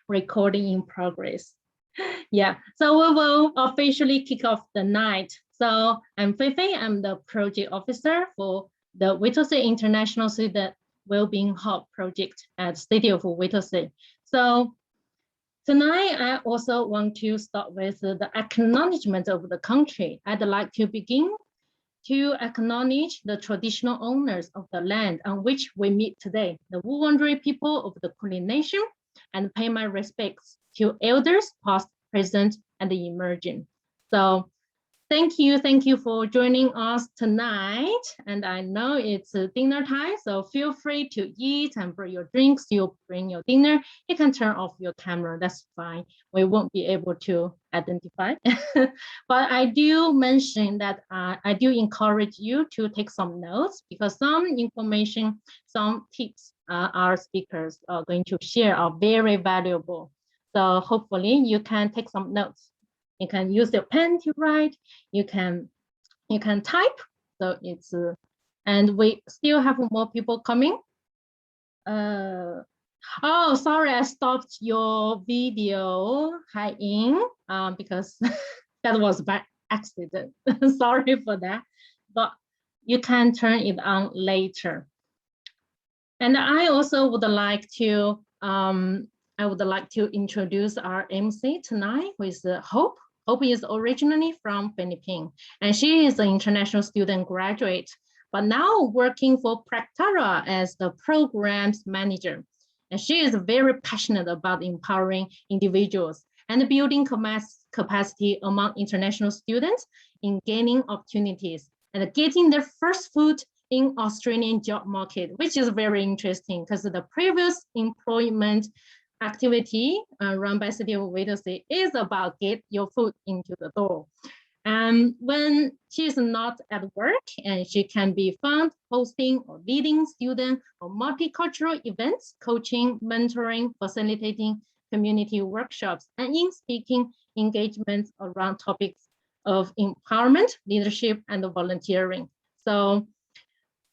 recording in progress. Yeah, so we will officially kick off the night. So I'm Feifei, I'm the project officer for the Whittlesea International Student Wellbeing Hub project at City of Whittlesea. So tonight, I also want to start with the acknowledgement of the country. I'd like to begin to acknowledge the traditional owners of the land on which we meet today, the Wurundjeri people of the Kulin Nation, and pay my respects to elders, past, present, and emerging. So thank you for joining us tonight. And I know it's dinner time, so feel free to eat and bring your drinks, you bring your dinner. You can turn off your camera, that's fine. We won't be able to identify. But I do mention that I do encourage you to take some notes because some information, some tips our speakers are going to share are very valuable. So hopefully you can take some notes. You can use your pen to write. You can type. So it's and we still have more people coming. Oh, sorry, I stopped your video, Hi In, because that was by accident. Sorry for that, but you can turn it on later. And I also would like to introduce our MC tonight, who is Hope. Hope is originally from Philippines, and she is an international student graduate, but now working for Practera as the programs manager. And she is very passionate about empowering individuals and building capacity among international students in gaining opportunities and getting their first foot in Australian job market, which is very interesting because the previous employment activity run by City of Whittlesea is about get your foot into the door. And when she is not at work, and she can be found hosting or leading student or multicultural events, coaching, mentoring, facilitating community workshops, and in speaking engagements around topics of empowerment, leadership, and volunteering. So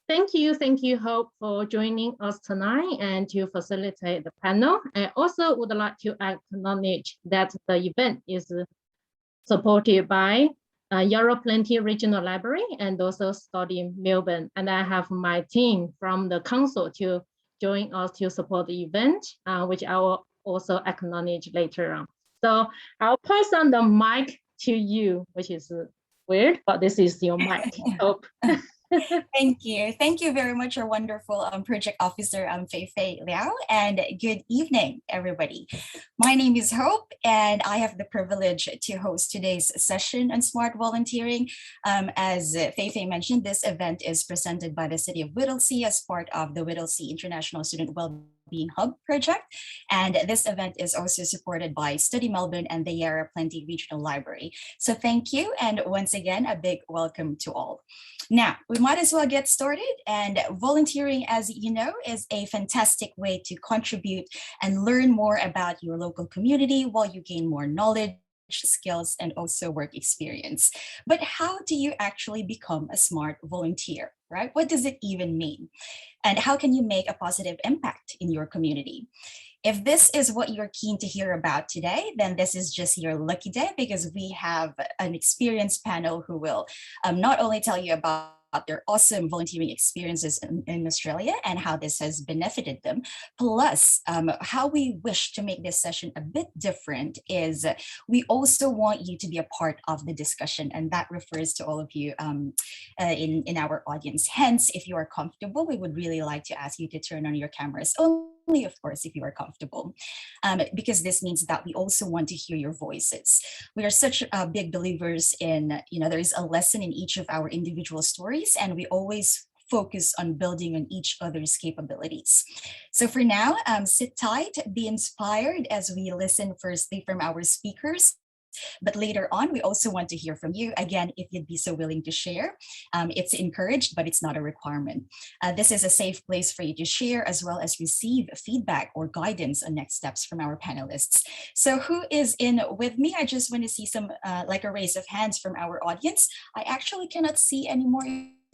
thank you, Hope, for joining us tonight and to facilitate the panel. I also would like to acknowledge that the event is supported by Yarra Plenty Regional Library and also Study Melbourne. And I have my team from the council to join us to support the event, which I will also acknowledge later on. So I'll pass on the mic to you, which is weird, but this is your mic. Hope. Thank you. Thank you very much, our wonderful project officer, Feifei Liao, and good evening, everybody. My name is Hope, and I have the privilege to host today's session on smart volunteering. As Feifei mentioned, this event is presented by the City of Whittlesea as part of the Whittlesea International Student Wellbeing Hub project. And this event is also supported by Study Melbourne and the Yarra Plenty Regional Library. So thank you. And once again, a big welcome to all. Now, we might as well get started. And volunteering, as you know, is a fantastic way to contribute and learn more about your local community while you gain more knowledge, skills, and also work experience. But how do you actually become a smart volunteer, right? What does it even mean? And how can you make a positive impact in your community? If this is what you're keen to hear about today, then this is just your lucky day because we have an experienced panel who will not only tell you about their awesome volunteering experiences in Australia and how this has benefited them. Plus, how we wish to make this session a bit different is we also want you to be a part of the discussion, and that refers to all of you in our audience. Hence, if you are comfortable, we would really like to ask you to turn on your cameras only, of course, if you are comfortable, because this means that we also want to hear your voices. We are such big believers in, there is a lesson in each of our individual stories, and we always focus on building on each other's capabilities. So for now, sit tight, be inspired as we listen firstly from our speakers. But later on, we also want to hear from you. Again, if you'd be so willing to share, it's encouraged, but it's not a requirement. This is a safe place for you to share as well as receive feedback or guidance on next steps from our panelists. So who is in with me? I just want to see some like a raise of hands from our audience. I actually cannot see any more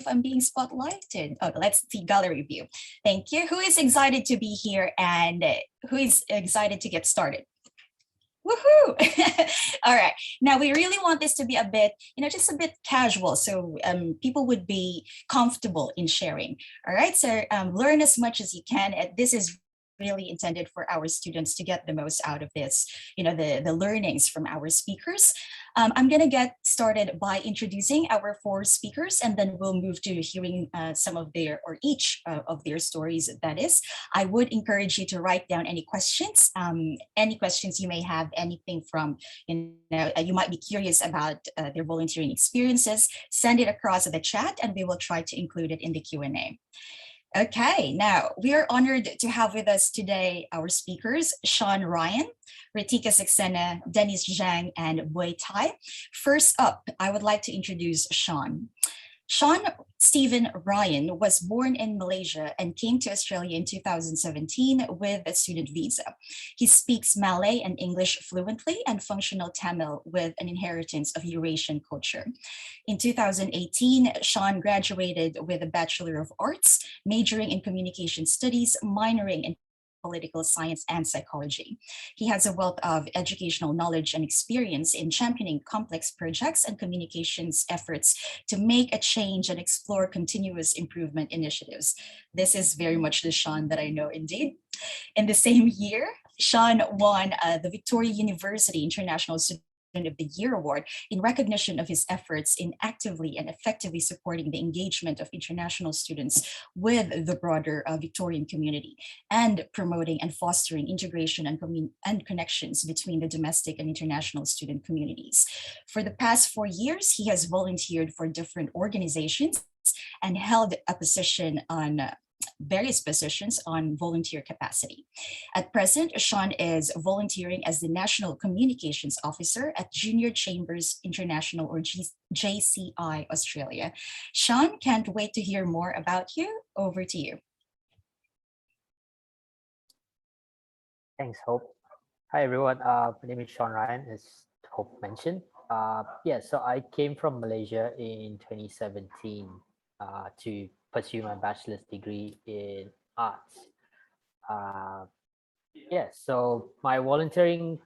I'm being spotlighted. Oh, let's see gallery view. Thank you. Who is excited to be here and who is excited to get started? Woohoo! All right. Now we really want this to be a bit, just a bit casual, so people would be comfortable in sharing. All right. So learn as much as you can. This is really intended for our students to get the most out of this, the learnings from our speakers. I'm going to get started by introducing our four speakers, and then we'll move to hearing some of their, or each of their stories, that is. I would encourage you to write down any questions you may have, anything from, you might be curious about their volunteering experiences, send it across the chat, and we will try to include it in the Q&A. Okay, now we are honored to have with us today our speakers, Sean Ryan, Ritika Saxena, Denis Zhang, and Thay. First up, I would like to introduce Sean. Sean Stephen Ryan was born in Malaysia and came to Australia in 2017 with a student visa. He speaks Malay and English fluently and functional Tamil with an inheritance of Eurasian culture. In 2018, Sean graduated with a Bachelor of Arts, majoring in Communication Studies, minoring in political science and psychology. He has a wealth of educational knowledge and experience in championing complex projects and communications efforts to make a change and explore continuous improvement initiatives. This is very much the Sean that I know indeed. In the same year, Sean won the Victorian University International Student of the Year Award in recognition of his efforts in actively and effectively supporting the engagement of international students with the broader Victorian community and promoting and fostering integration and connections between the domestic and international student communities. For the past 4 years, he has volunteered for different organizations and held a position on various positions on volunteer capacity. At present, Sean is volunteering as the National Communications Officer at Junior Chambers International, or JCI Australia. Sean, can't wait to hear more about you. Over to you. Thanks, Hope. Hi, everyone. My name is Sean Ryan, as Hope mentioned. So I came from Malaysia in 2017 to pursue my bachelor's degree in arts. So my volunteering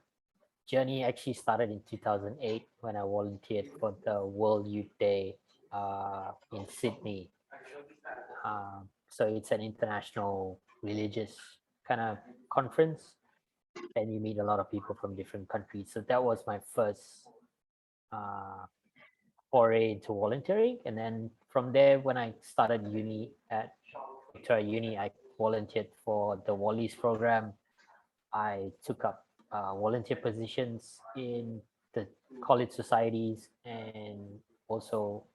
journey actually started in 2008 when I volunteered for the World Youth Day in Sydney. So it's an international religious kind of conference, and you meet a lot of people from different countries. So that was my first foray into volunteering. And then from there, when I started uni at Victoria Uni, I volunteered for the Wallis program. I took up volunteer positions in the college societies, and also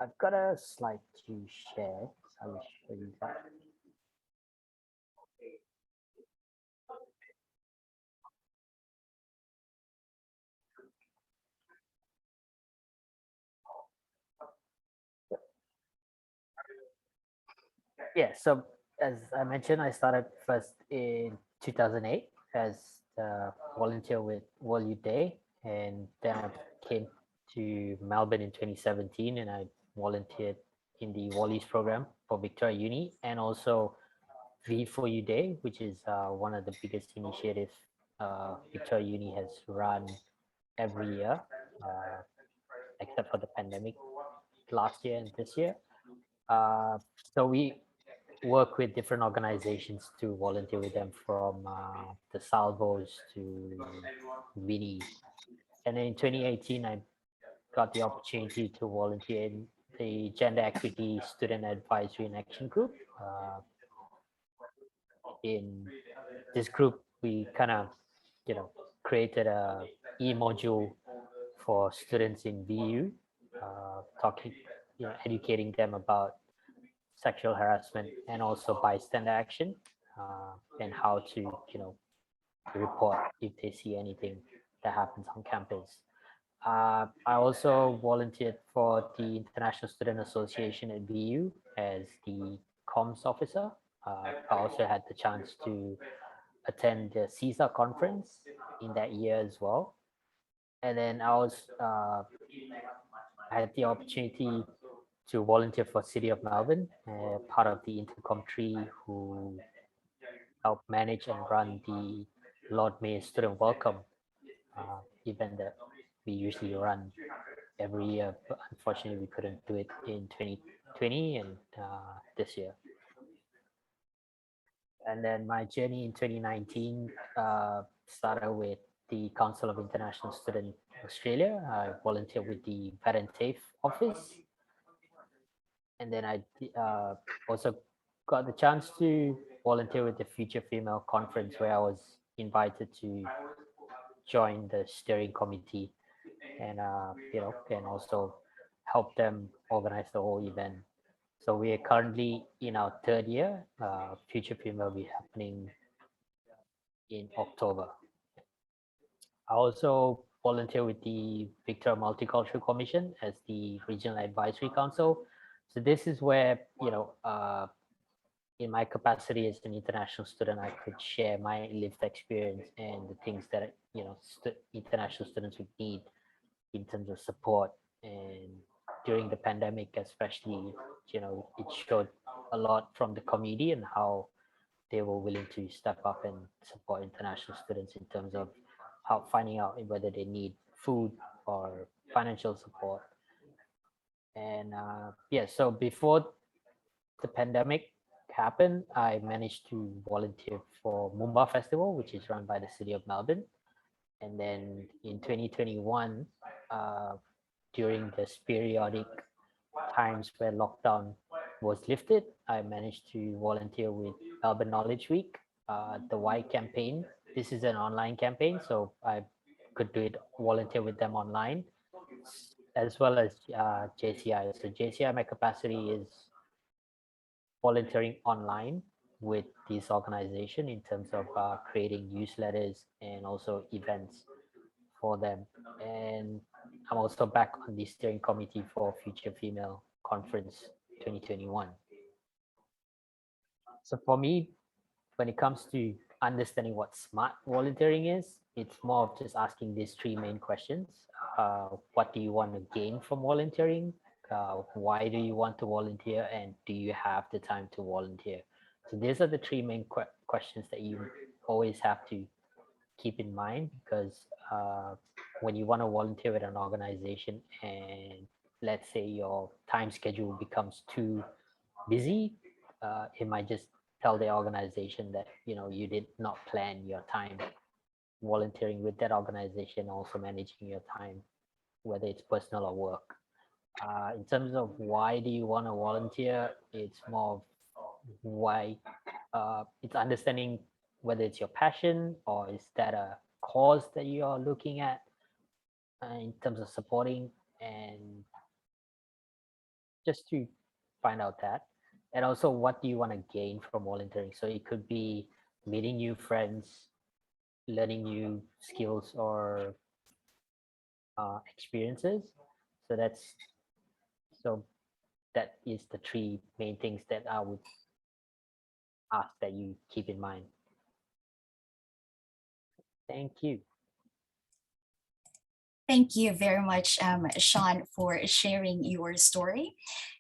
I've got a slide to share. I will show you that. So as I mentioned, I started first in 2008 as a volunteer with World Youth Day, and then I came to Melbourne in 2017, and I volunteered in the Wallis program for Victoria Uni, and also V4U Day, which is one of the biggest initiatives Victoria Uni has run every year, except for the pandemic last year and this year. So we work with different organizations to volunteer with them, from the Salvos to Winnie. And then in 2018, I got the opportunity to volunteer in the Gender Equity Student Advisory and Action Group. In this group, we kind of, created a e-module for students in VU, talking, educating them about sexual harassment and also bystander action, and how to, report if they see anything that happens on campus. I also volunteered for the International Student Association at VU as the comms officer. I also had the chance to attend the CISA conference in that year as well. And then I was I had the opportunity to volunteer for City of Melbourne, part of the Intercom tree who help manage and run the Lord Mayor Student Welcome event that we usually run every year, but unfortunately we couldn't do it in 2020 and this year. And then my journey in 2019 started with the Council of International Students Australia. I volunteered with the Vet and TAFE office. And then I also got the chance to volunteer with the Future Female Conference, where I was invited to join the steering committee and and also help them organize the whole event. So we are currently in our third year. Future Female will be happening in October. I also volunteer with the Victorian Multicultural Commission as the Regional Advisory Council. So this is where, in my capacity as an international student, I could share my lived experience and the things that, international students would need in terms of support. And during the pandemic, especially, it showed a lot from the community and how they were willing to step up and support international students in terms of how finding out whether they need food or financial support. And so before the pandemic happened, I managed to volunteer for Moomba Festival, which is run by the City of Melbourne. And then in 2021, during this periodic times where lockdown was lifted, I managed to volunteer with Melbourne Knowledge Week, the Y campaign. This is an online campaign, so I could do it, volunteer with them online, as well as JCI. So JCI, my capacity is volunteering online with this organization in terms of creating newsletters and also events for them. And I'm also back on the steering committee for Future Female Conference 2021. So for me, when it comes to understanding what smart volunteering is, it's more of just asking these three main questions. What do you want to gain from volunteering? Why do you want to volunteer? And do you have the time to volunteer? So these are the three main questions that you always have to keep in mind, because when you want to volunteer with an organization and let's say your time schedule becomes too busy, it might just tell the organization that you did not plan your time volunteering with that organization, also managing your time, whether it's personal or work. In terms of why do you want to volunteer, it's more of why, it's understanding whether it's your passion or is that a cause that you are looking at in terms of supporting, and just to find out that. And also, what do you want to gain from volunteering? So it could be meeting new friends, learning new skills or experiences. So that is the three main things that I would ask that you keep in mind. Thank you. Thank you very much, Sean, for sharing your story.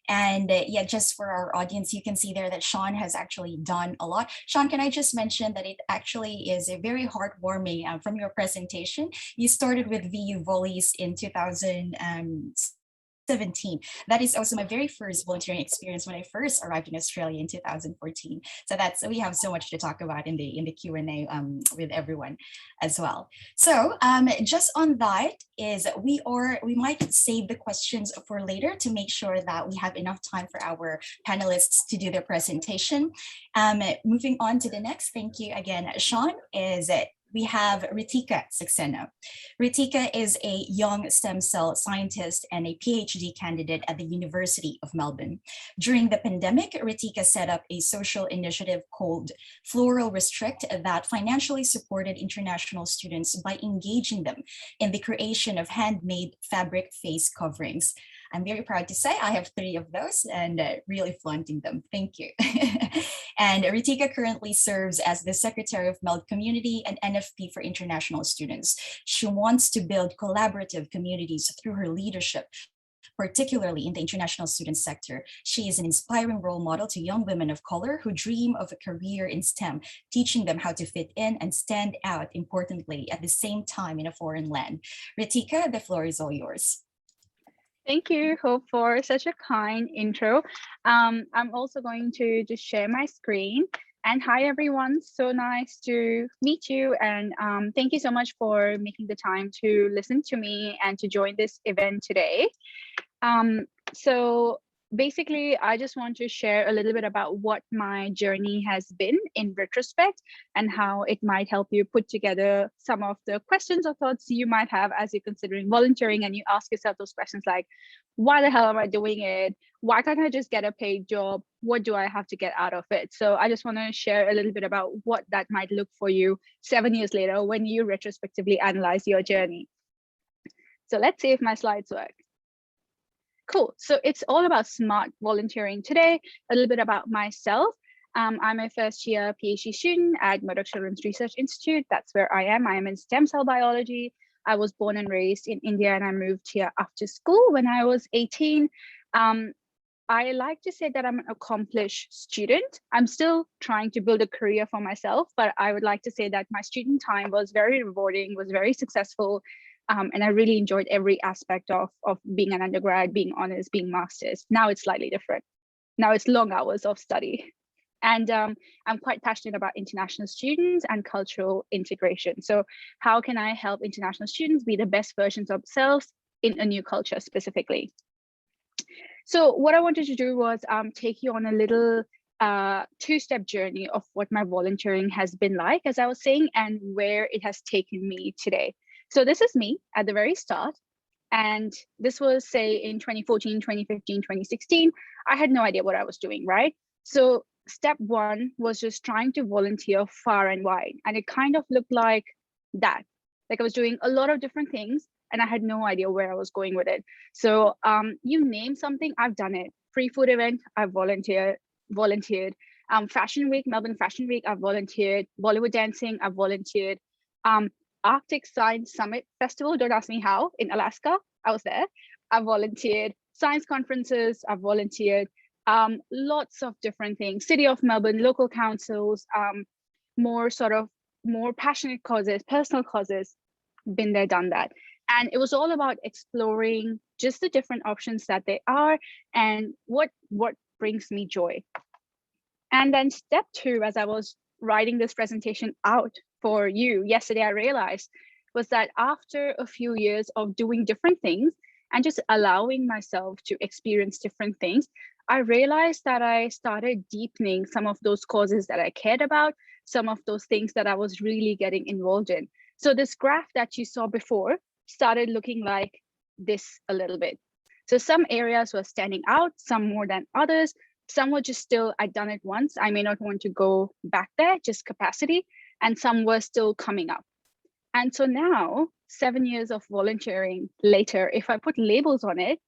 And yeah, just for our audience, you can see there that Sean has actually done a lot. Sean, can I just mention that it actually is a very heartwarming from your presentation. You started with VU Volleys in 2017. That is also my very first volunteering experience when I first arrived in Australia in 2014. So we have so much to talk about in the Q&A with everyone as well. So just on that is we might save the questions for later to make sure that we have enough time for our panelists to do their presentation. Moving on to the next, thank you again, Sean, is we have Ritika Saxena. Ritika is a young stem cell scientist and a PhD candidate at the University of Melbourne. During the pandemic, Ritika set up a social initiative called Floral Restrict that financially supported international students by engaging them in the creation of handmade fabric face coverings. I'm very proud to say I have 3 of those and really flaunting them. Thank you. And Ritika currently serves as the Secretary of Meld Community and NFP for international students. She wants to build collaborative communities through her leadership particularly in the international student sector. She is an inspiring role model to young women of color who dream of a career in STEM, teaching them how to fit in and stand out, importantly, at the same time in a foreign land. Ritika, the floor is all yours. Thank you, Hope, for such a kind intro. I'm also going to just share my screen. And hi, everyone. So nice to meet you. And thank you so much for making the time to listen to me and to join this event today. So basically, I just want to share a little bit about what my journey has been in retrospect and how it might help you put together some of the questions or thoughts you might have as you're considering volunteering, and you ask yourself those questions like, why the hell am I doing it? Why can't I just get a paid job? What do I have to get out of it? So I just want to share a little bit about what that might look for you 7 years later when you retrospectively analyze your journey. So let's see if my slides work. Cool. So it's all about smart volunteering today. A little bit about myself. I'm a first year PhD student at Murdoch Children's Research Institute. That's where I am. I am in stem cell biology. I was born and raised in India, and I moved here after school when I was 18. I like to say that I'm an accomplished student. I'm still trying to build a career for myself, but I would like to say that my student time was very rewarding, was very successful. And I really enjoyed every aspect of being an undergrad, being honors, being masters. Now it's slightly different. Now it's long hours of study. And I'm quite passionate about international students and cultural integration. So how can I help international students be the best versions of themselves in a new culture specifically? So what I wanted to do was take you on a little two-step journey of what my volunteering has been like, as I was saying, and where it has taken me today. So this is me at the very start. And this was, say, in 2014, 2015, 2016. I had no idea what I was doing, right? So step one was just trying to volunteer far and wide. And it kind of looked like that. Like I was doing a lot of different things and I had no idea where I was going with it. So you name something, I've done it. Free food event, I've volunteered. Fashion Week, Melbourne Fashion Week, I've volunteered. Bollywood dancing, I've volunteered. Arctic Science Summit Festival, don't ask me how, in Alaska, I was there. I volunteered. Science conferences, I've volunteered. Lots of different things. City of Melbourne, local councils, more passionate causes, personal causes, been there, done that. And it was all about exploring just the different options that there are and what brings me joy. And then step two, as I was writing this presentation out for you yesterday, I realized was that after a few years of doing different things and just allowing myself to experience different things, I realized that I started deepening some of those causes that I cared about, some of those things that I was really getting involved in. So this graph that you saw before started looking like this a little bit. So some areas were standing out, some more than others. Some were just still, I'd done it once, I may not want to go back there, just capacity. And some were still coming up. And so now, 7 years of volunteering later, if I put labels on it,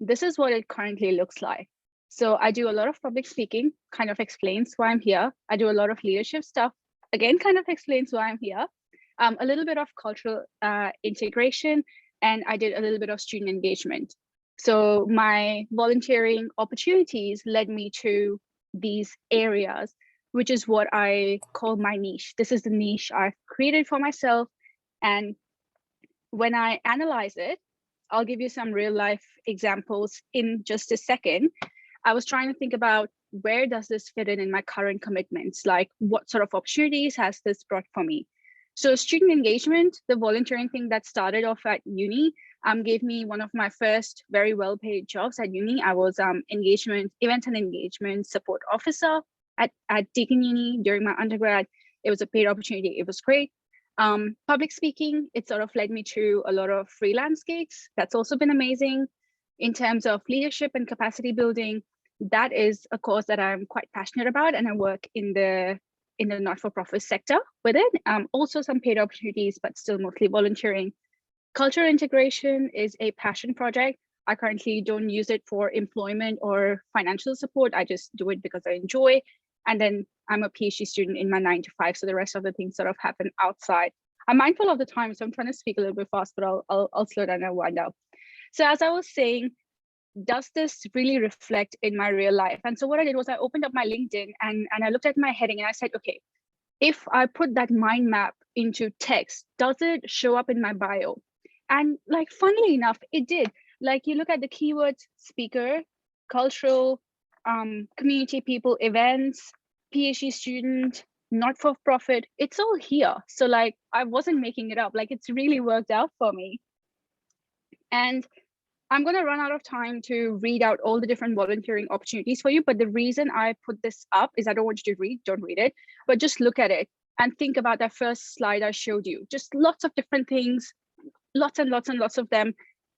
this is what it currently looks like. So I do a lot of public speaking, kind of explains why I'm here. I do a lot of leadership stuff, again, kind of explains why I'm here. A little bit of cultural integration, and I did a little bit of student engagement. So my volunteering opportunities led me to these areas, which is what I call my niche. This is the niche I've created for myself. And when I analyze it, I'll give you some real life examples in just a second. I was trying to think about where does this fit in my current commitments? Like what sort of opportunities has this brought for me? So student engagement, the volunteering thing that started off at uni, gave me one of my first very well-paid jobs at uni. I was event and engagement support officer at Deakin Uni during my undergrad. It was a paid opportunity. It was great. Public speaking, it sort of led me to a lot of freelance gigs. That's also been amazing. In terms of leadership and capacity building, that is a cause that I'm quite passionate about, and I work in the not-for-profit sector with it. Also some paid opportunities, but still mostly volunteering. Cultural integration is a passion project. I currently don't use it for employment or financial support. I just do it because I enjoy. And then I'm a PhD student in my 9 to 5. So the rest of the things sort of happen outside. I'm mindful of the time, so I'm trying to speak a little bit fast, but I'll slow down and wind up. So as I was saying, does this really reflect in my real life? And so what I did was I opened up my LinkedIn and I looked at my heading and I said, okay, if I put that mind map into text, does it show up in my bio? And like, funnily enough, it did. Like, you look at the keywords: speaker, cultural, community people, events, PhD student, not-for-profit, it's all here. So like, I wasn't making it up. Like, it's really worked out for me. And I'm going to run out of time to read out all the different volunteering opportunities for you. But the reason I put this up is I don't want you to read, don't read it, but just look at it and think about that first slide I showed you. Just lots of different things, lots and lots and lots of them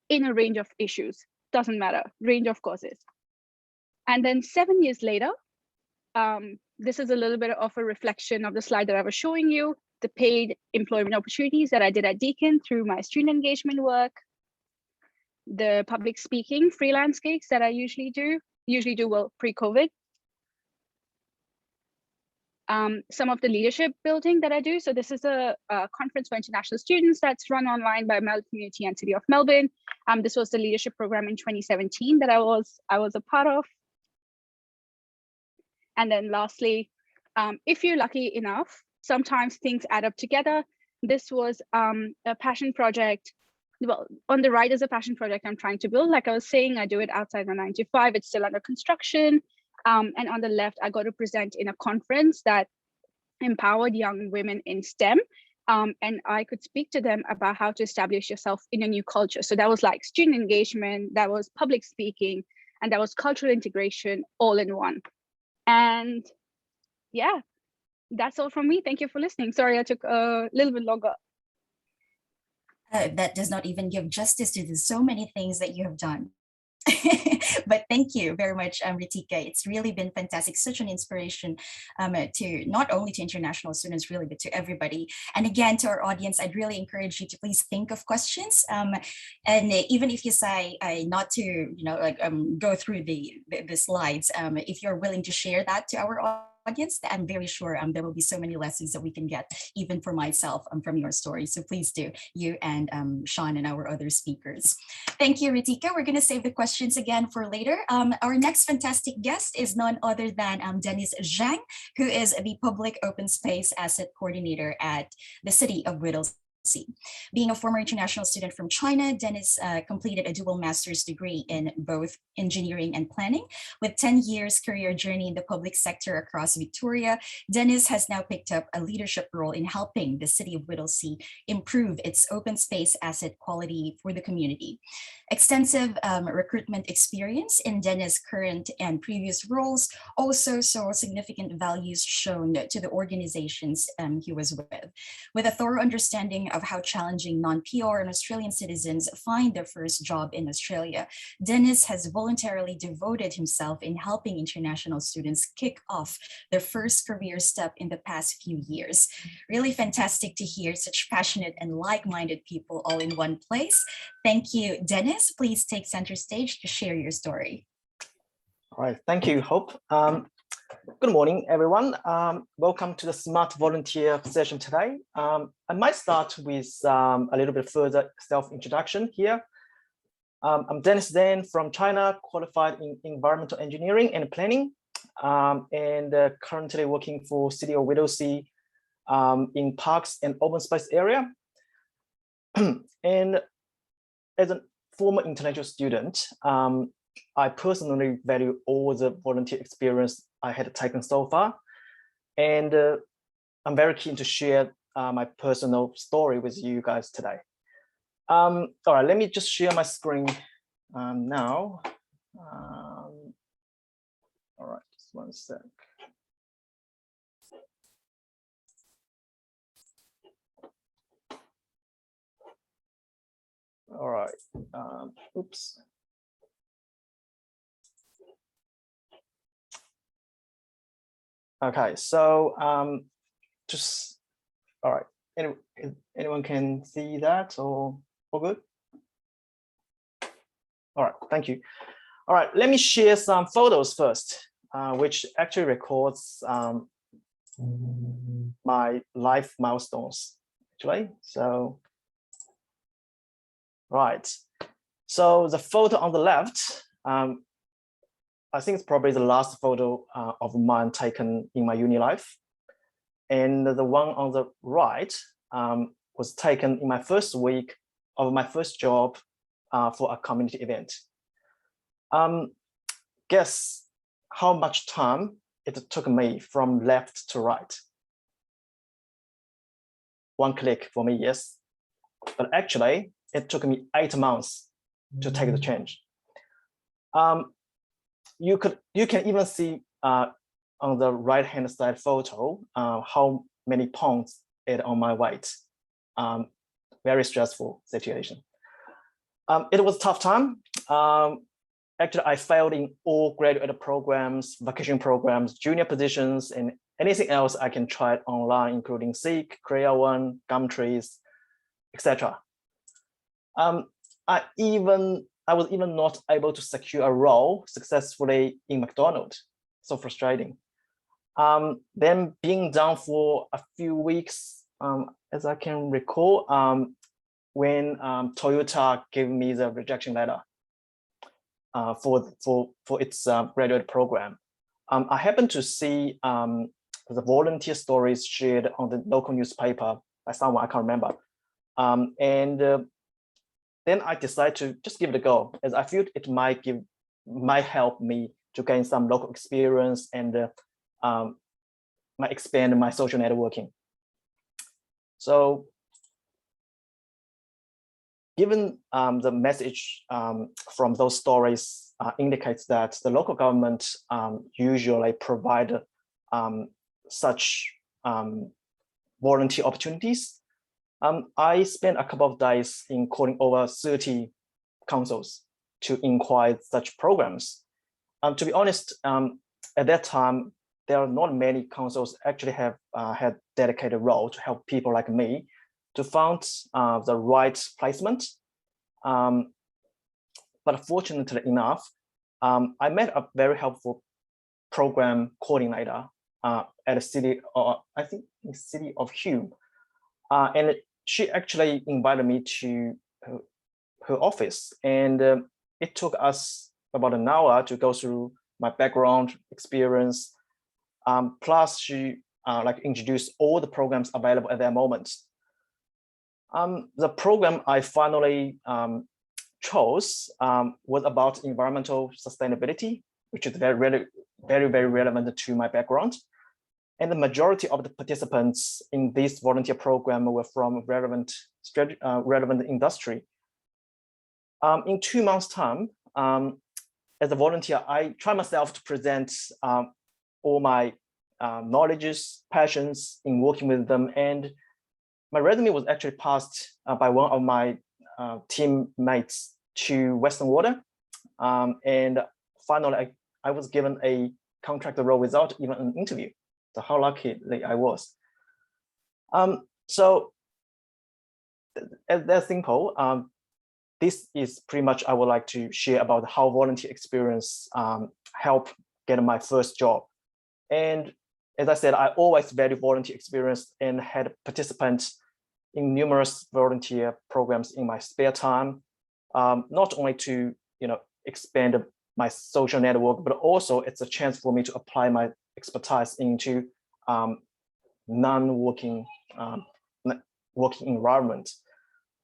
in a range of issues. Doesn't matter, range of causes. And then 7 years later, this is a little bit of a reflection of the slide that I was showing you, the paid employment opportunities that I did at Deakin through my student engagement work, the public speaking freelance gigs that I usually do well pre-COVID. Some of the leadership building that I do. So this is a conference for international students that's run online by Meld community and City of Melbourne. This was the leadership program in 2017 that I was a part of. And then lastly, if you're lucky enough, sometimes things add up together. This was a passion project. Well, on the right is a passion project I'm trying to build. Like I was saying, I do it outside my 9 to 5. It's still under construction. And on the left, I got to present in a conference that empowered young women in STEM. And I could speak to them about how to establish yourself in a new culture. So that was like student engagement, that was public speaking, and that was cultural integration all in one. And yeah, that's all from me. Thank you for listening. Sorry, I took a little bit longer. That does not even give justice to the so many things that you have done. But thank you very much, Ritika. It's really been fantastic, such an inspiration to not only to international students, really, but to everybody. And again, to our audience, I'd really encourage you to please think of questions. And even if you say not to, go through the slides, if you're willing to share that to our audience, I'm very sure there will be so many lessons that we can get, even for myself, from your story. So please do, you and Sean and our other speakers. Thank you, Ritika. We're going to save the questions again for later. Our next fantastic guest is none other than Denis Zhang, who is the Public Open Space Asset Coordinator at the City of Whittlesea. Being a former international student from China, Denis completed a dual master's degree in both engineering and planning. With 10 years career journey in the public sector across Victoria, Denis has now picked up a leadership role in helping the City of Whittlesea improve its open space asset quality for the community. Extensive recruitment experience in Denis' current and previous roles also saw significant values shown to the organizations he was with. With a thorough understanding of how challenging non-PR and Australian citizens find their first job in Australia, Denis has voluntarily devoted himself in helping international students kick off their first career step in the past few years. Really fantastic to hear such passionate and like-minded people all in one place. Thank you, Denis. Please take center stage to share your story. All right, thank you, Hope. Good morning, everyone. Welcome to the Smart Volunteer session today. I might start with a little bit further self-introduction here. I'm Denis Zhang from China, qualified in environmental engineering and planning, and currently working for City of Whittlesea in parks and open space area. And as a former international student, I personally value all the volunteer experience I had taken so far. And I'm very keen to share my personal story with you guys today. All right, let me just share my screen now. All right, just one sec. All right, oops. Okay, so just, all right, anyone can see that or all good? All right, thank you. All right, let me share some photos first, which actually records my life milestones, actually. So, right, so the photo on the left I think it's probably the last photo of mine taken in my uni life. And the one on the right was taken in my first week of my first job for a community event. Guess how much time it took me from left to right? One click for me, yes. But actually, it took me 8 months to take the change. You can even see on the right-hand side photo how many pounds it on my weight. Very stressful situation. It was a tough time. Actually, I failed in all graduate programs, vacation programs, junior positions, and anything else I can try it online, including Seek, Career One, Gumtrees, etc. I was even not able to secure a role successfully in McDonald's. So frustrating. Then being down for a few weeks, as I can recall, when Toyota gave me the rejection letter for its graduate program. I happened to see the volunteer stories shared on the local newspaper by someone I can't remember, then I decided to just give it a go, as I feel it might help me to gain some local experience and might expand my social networking. So, given the message from those stories indicates that the local government usually provide such volunteer opportunities, I spent a couple of days in calling over 30 councils to inquire such programs. To be honest, at that time, there are not many councils actually have had dedicated role to help people like me to find the right placement. But fortunately enough, I met a very helpful program coordinator at a city, I think the City of Hume. And she actually invited me to her office, and it took us about an hour to go through my background experience. Plus she introduced all the programs available at that moment. The program I finally chose was about environmental sustainability, which is very relevant to my background. And the majority of the participants in this volunteer program were from relevant industry. In 2 months' time, as a volunteer, I try myself to present all my knowledges, passions in working with them. And my resume was actually passed by one of my teammates to Western Water. And finally, I was given a contractor role without even an interview. So how lucky I was. So that's simple. This is pretty much I would like to share about how volunteer experience helped get my first job. And as I said, I always value volunteer experience and had participants in numerous volunteer programs in my spare time, not only to expand my social network, but also it's a chance for me to apply my expertise into non-working working environment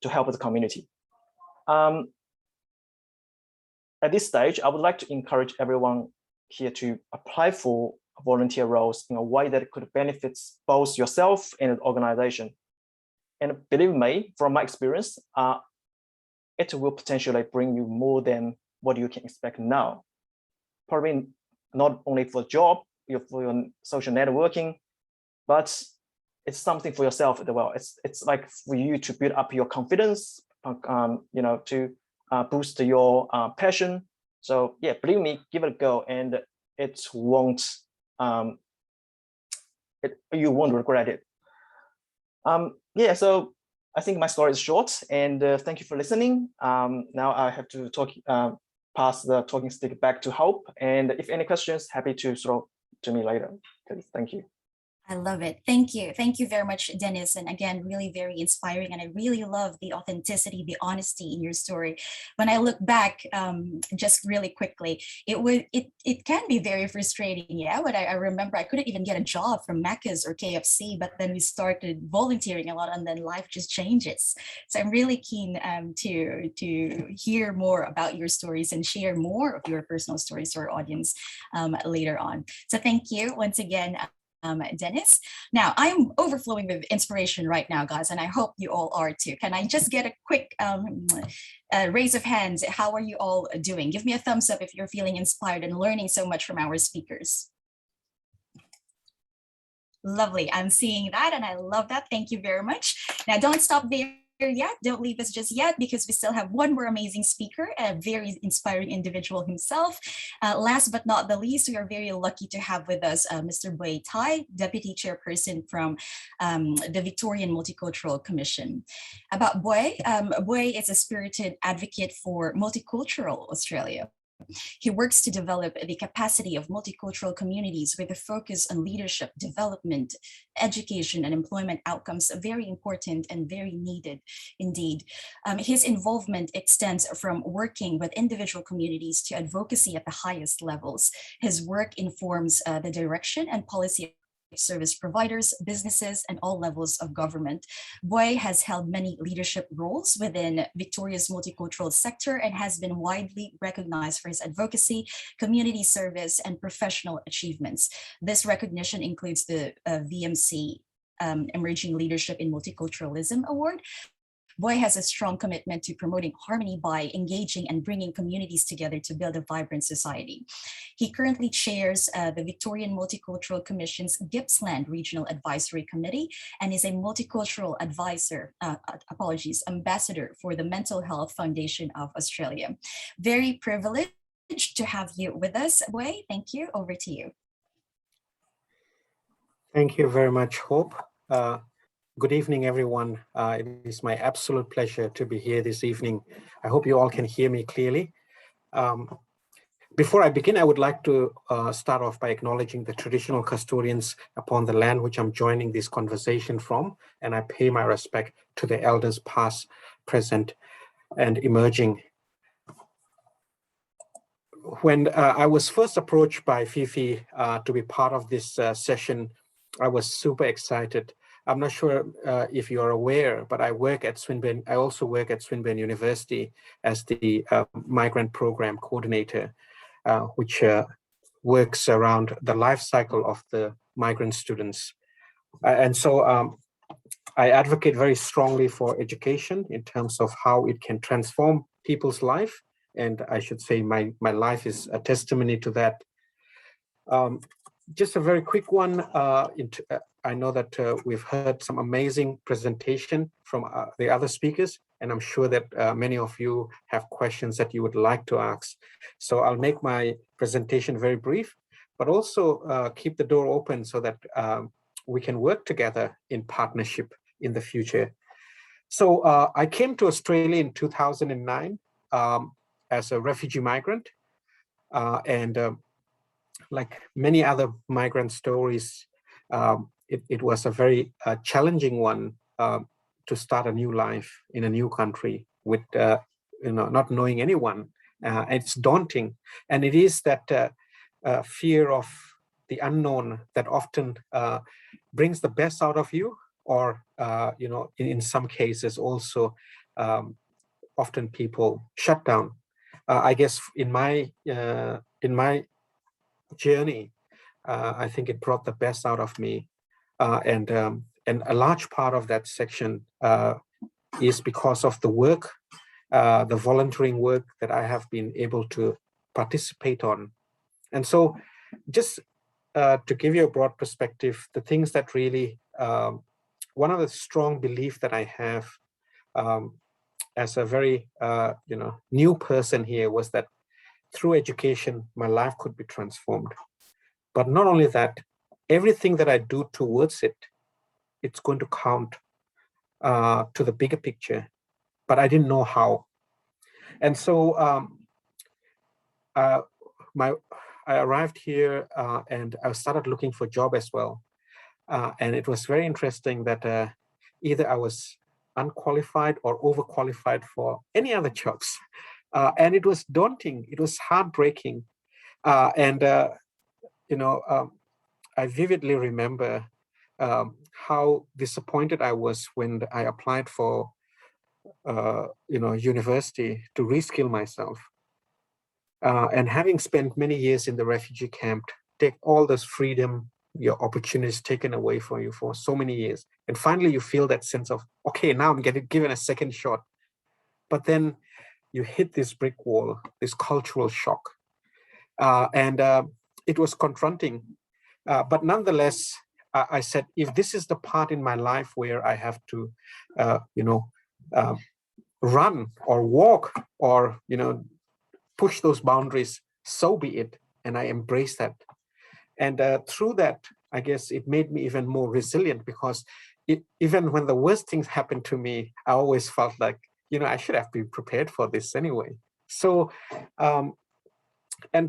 to help the community. At this stage, I would like to encourage everyone here to apply for volunteer roles in a way that could benefit both yourself and the organization. And believe me, from my experience, it will potentially bring you more than what you can expect now. Probably not only for a job, for your social networking, but it's something for yourself as well. It's like for you to build up your confidence, to boost your passion. So yeah, believe me, give it a go, and it won't. You won't regret it. Yeah, so I think my story is short, and thank you for listening. Now I have to pass the talking stick back to Hope, and if any questions, happy to throw to me later. Please, thank you. I love it. Thank you. Thank you very much, Denis. And again, really very inspiring. And I really love the authenticity, the honesty in your story. When I look back, just really quickly, it can be very frustrating. Yeah. But I remember I couldn't even get a job from Macca's or KFC, but then we started volunteering a lot and then life just changes. So I'm really keen to hear more about your stories and share more of your personal stories to our audience later on. So thank you once again, Denis. Now, I'm overflowing with inspiration right now, guys, and I hope you all are too. Can I just get a quick raise of hands? How are you all doing? Give me a thumbs up if you're feeling inspired and learning so much from our speakers. Lovely. I'm seeing that, and I love that. Thank you very much. Now, don't stop there yet. Don't leave us just yet, because we still have one more amazing speaker, a very inspiring individual himself. Last but not the least, we are very lucky to have with us Mr. Thay, Deputy Chairperson from the Victorian Multicultural Commission. About Boy is a spirited advocate for multicultural Australia. He works to develop the capacity of multicultural communities with a focus on leadership, development, education, and employment outcomes, very important and very needed indeed. His involvement extends from working with individual communities to advocacy at the highest levels. His work informs the direction and policy service providers, businesses, and all levels of government. Boy has held many leadership roles within Victoria's multicultural sector and has been widely recognized for his advocacy, community service, and professional achievements. This recognition includes the VMC Emerging Leadership in Multiculturalism Award. Boy has a strong commitment to promoting harmony by engaging and bringing communities together to build a vibrant society. He currently chairs the Victorian Multicultural Commission's Gippsland Regional Advisory Committee and is a multicultural ambassador for the Mental Health Foundation of Australia. Very privileged to have you with us, Boy. Thank you. Over to you. Thank you very much, Hope. Good evening, everyone. It is my absolute pleasure to be here this evening. I hope you all can hear me clearly. Before I begin, I would like to start off by acknowledging the traditional custodians upon the land which I'm joining this conversation from, and I pay my respect to the elders past, present, and emerging. When I was first approached by Feifei to be part of this session, I was super excited. I'm not sure if you're aware, but I work at Swinburne. I also work at Swinburne University as the migrant program coordinator, which works around the life cycle of the migrant students. And so I advocate very strongly for education in terms of how it can transform people's life. And I should say my life is a testimony to that. Just a very quick one. I know that we've heard some amazing presentation from the other speakers, and I'm sure that many of you have questions that you would like to ask. So I'll make my presentation very brief, but also keep the door open so that we can work together in partnership in the future. So I came to Australia in 2009 as a refugee migrant, and like many other migrant stories, it was a very challenging one to start a new life in a new country with not knowing anyone. It's daunting, and it is that fear of the unknown that often brings the best out of you, or in some cases also often people shut down. I guess in my journey, I think it brought the best out of me, and a large part of that section is because of the work, the volunteering work that I have been able to participate on. And so just to give you a broad perspective, the things that really, one of the strong beliefs that I have as a very new person here was that through education, my life could be transformed. But not only that, everything that I do towards it, it's going to count to the bigger picture, but I didn't know how. And so I arrived here and I started looking for a job as well. And it was very interesting that either I was unqualified or overqualified for any other jobs. And it was daunting. It was heartbreaking. I vividly remember how disappointed I was when I applied for, university to reskill myself. And having spent many years in the refugee camp, take all this freedom, your opportunities taken away from you for so many years. And finally, you feel that sense of, okay, now I'm getting given a second shot. But then you hit this brick wall, this cultural shock. And it was confronting. But nonetheless, I said, if this is the part in my life where I have to, run or walk or, push those boundaries, so be it. And I embrace that. And through that, I guess it made me even more resilient, because even when the worst things happened to me, I always felt like, I should have been prepared for this anyway. So, and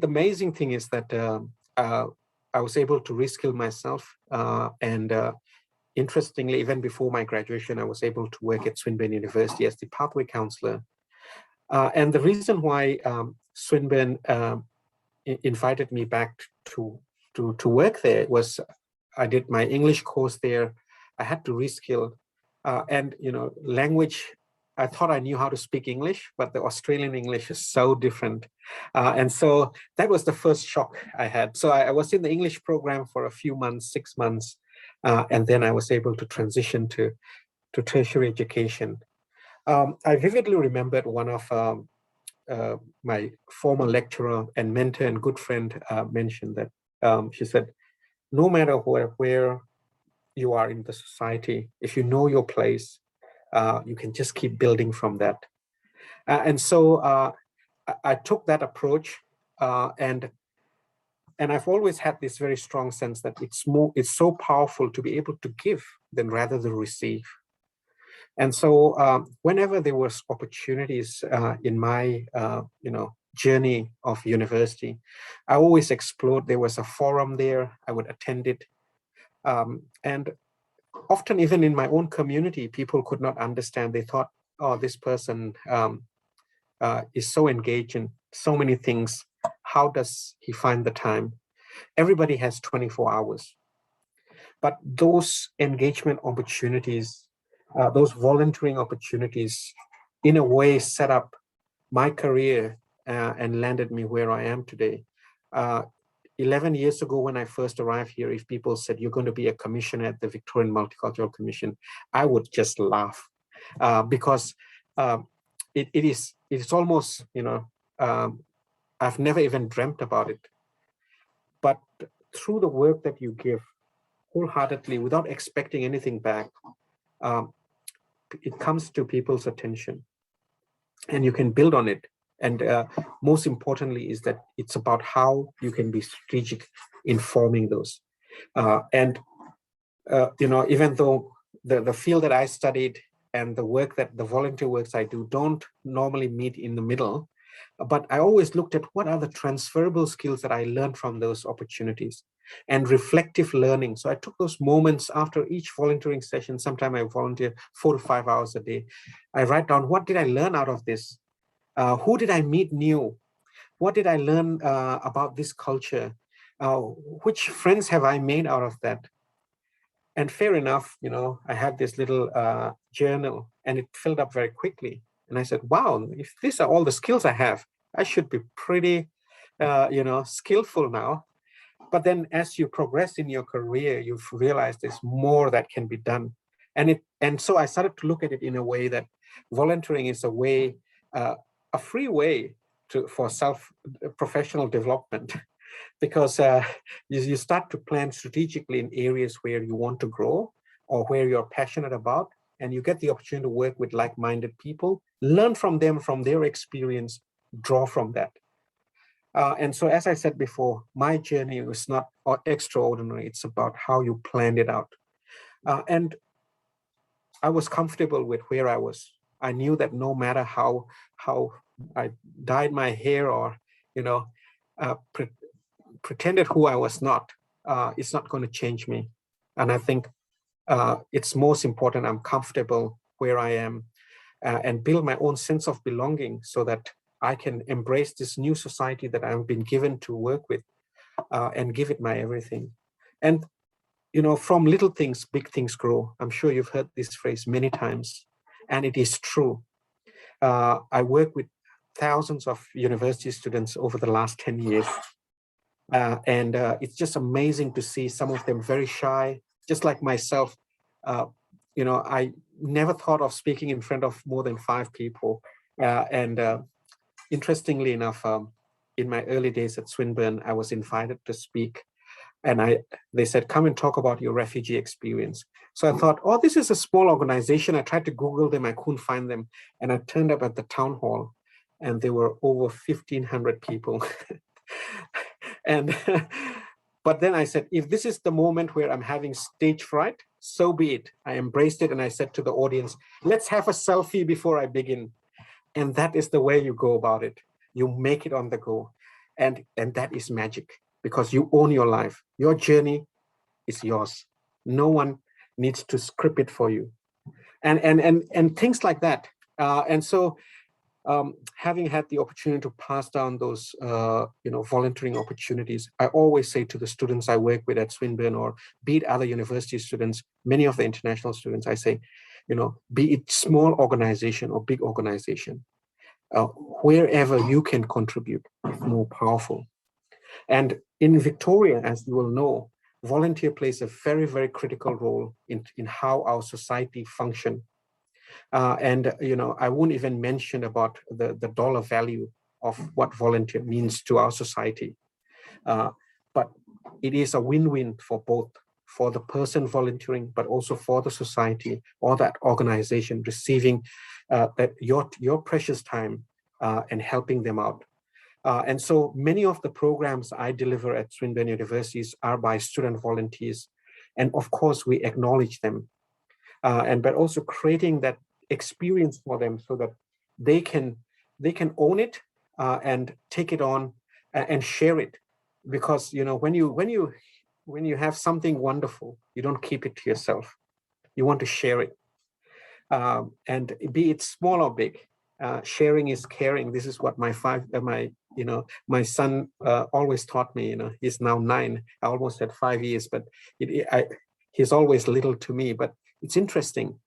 the amazing thing is that I was able to reskill myself. And interestingly, even before my graduation, I was able to work at Swinburne University as the pathway counselor. And the reason why Swinburne invited me back to work there was I did my English course there. I had to reskill. And, language, I thought I knew how to speak English, but the Australian English is so different. And so that was the first shock I had. So I was in the English program for a few months, 6 months, and then I was able to transition to tertiary education. I vividly remembered one of my former lecturer and mentor and good friend mentioned that she said, no matter where you are in the society, if you know your place, you can just keep building from that. And so I took that approach, and I've always had this very strong sense that it's so powerful to be able to give than rather than receive. And so whenever there was opportunities in my journey of university, I always explored. There was a forum there, I would attend it. And often even in my own community, people could not understand. They thought, oh, this person is so engaged in so many things. How does he find the time? Everybody has 24 hours. But those engagement opportunities, those volunteering opportunities, in a way set up my career and landed me where I am today. 11 years ago, when I first arrived here, if people said, you're going to be a commissioner at the Victorian Multicultural Commission, I would just laugh because it's almost, I've never even dreamt about it. But through the work that you give wholeheartedly, without expecting anything back, it comes to people's attention and you can build on it. And most importantly is that it's about how you can be strategic in forming those. Even though the field that I studied and the work that the volunteer works I do don't normally meet in the middle, but I always looked at what are the transferable skills that I learned from those opportunities and reflective learning. So I took those moments after each volunteering session. Sometimes I volunteer 4 to 5 hours a day. I write down, what did I learn out of this? Who did I meet new? What did I learn about this culture? Which friends have I made out of that? And fair enough, I had this little journal and it filled up very quickly. And I said, wow, if these are all the skills I have, I should be pretty, skillful now. But then as you progress in your career, you've realized there's more that can be done. And so I started to look at it in a way that volunteering is a way, a free way for professional development, because you start to plan strategically in areas where you want to grow or where you're passionate about, and you get the opportunity to work with like-minded people, learn from them, from their experience, draw from that. And so, as I said before, my journey was not extraordinary. It's about how you planned it out. And I was comfortable with where I was. I knew that no matter how I dyed my hair or, pretended who I was not, it's not going to change me. And I think it's most important I'm comfortable where I am and build my own sense of belonging so that I can embrace this new society that I've been given to work with and give it my everything. And, you know, from little things, big things grow. I'm sure you've heard this phrase many times, and it is true. I work with thousands of university students over the last 10 years. And it's just amazing to see some of them very shy, just like myself. You know, I never thought of speaking in front of more than 5 people. Interestingly enough, in my early days at Swinburne, I was invited to speak, and they said, come and talk about your refugee experience. So I thought, oh, this is a small organization. I tried to Google them, I couldn't find them. And I turned up at the town hall, and there were over 1,500 people. And but then I said, if this is the moment where I'm having stage fright, so be it. I embraced it, and I said to the audience, let's have a selfie before I begin. And that is the way you go about it. You make it on the go. And that is magic, because you own your life. Your journey is yours. No one needs to script it for you. And things like that. And so having had the opportunity to pass down those you know, volunteering opportunities, I always say to the students I work with at Swinburne, or be it other university students, many of the international students, I say, you know, be it small organization or big organization, wherever you can contribute is more powerful. And in Victoria, as you will know, volunteer plays a very, very critical role in how our society function. And you know, I won't even mention about the dollar value of what volunteer means to our society. But it is a win-win for both, for the person volunteering, but also for the society or that organization receiving that your precious time and helping them out. And so many of the programs I deliver at Swinburne universities are by student volunteers. And of course, we acknowledge them. But also creating that experience for them so that they can own it and take it on and share it. Because, you know, when you have something wonderful, you don't keep it to yourself. You want to share it. And be it small or big, sharing is caring. This is what my son always taught me. You know, he's now 9. I almost had 5 years, but he's always little to me. But it's interesting.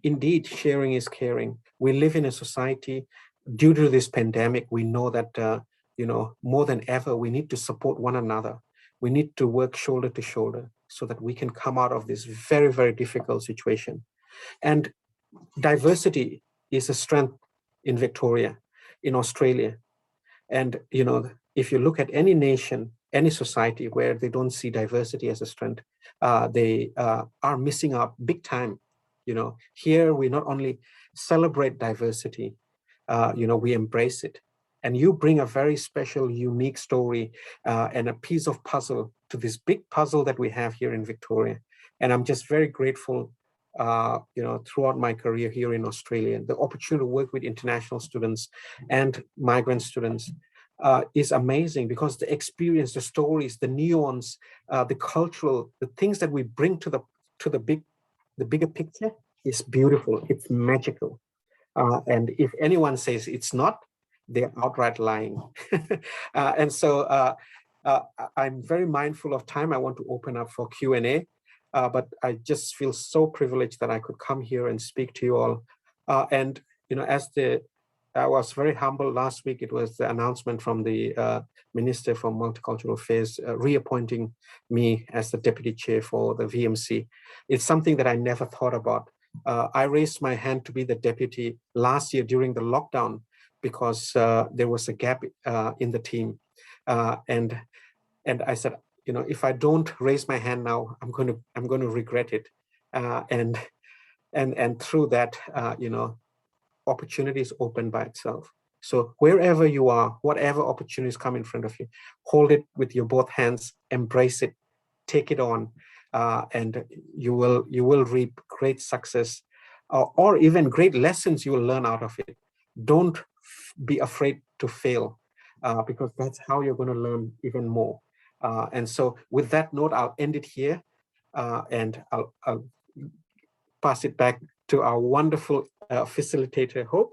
Indeed, sharing is caring. We live in a society, due to this pandemic, we know that you know, more than ever, we need to support one another. We need to work shoulder to shoulder so that we can come out of this very, very difficult situation. And diversity is a strength in Victoria, in Australia. And, you know, if you look at any nation, any society where they don't see diversity as a strength, they are missing out big time. You know, here we not only celebrate diversity, you know, we embrace it. And you bring a very special, unique story and a piece of puzzle to this big puzzle that we have here in Victoria. And I'm just very grateful, you know, throughout my career here in Australia, the opportunity to work with international students and migrant students is amazing, because the experience, the stories, the nuance, the cultural, the things that we bring to the bigger picture is beautiful. It's magical. And if anyone says it's not, they're outright lying. And so I'm very mindful of time. I want to open up for Q&A, but I just feel so privileged that I could come here and speak to you all. And, you know, I was very humble last week. It was the announcement from the Minister for Multicultural Affairs reappointing me as the Deputy Chair for the VMC. It's something that I never thought about. I raised my hand to be the deputy last year during the lockdown because there was a gap in the team. And I said, you know, if I don't raise my hand now, I'm going to regret it. And through that, you know, opportunities open by itself. So wherever you are, whatever opportunities come in front of you, hold it with your both hands, embrace it, take it on, and you will reap great success, or even great lessons you will learn out of it. Don't be afraid to fail, because that's how you're going to learn even more. And so with that note, I'll end it here, and I'll pass it back to our wonderful facilitator, Hope,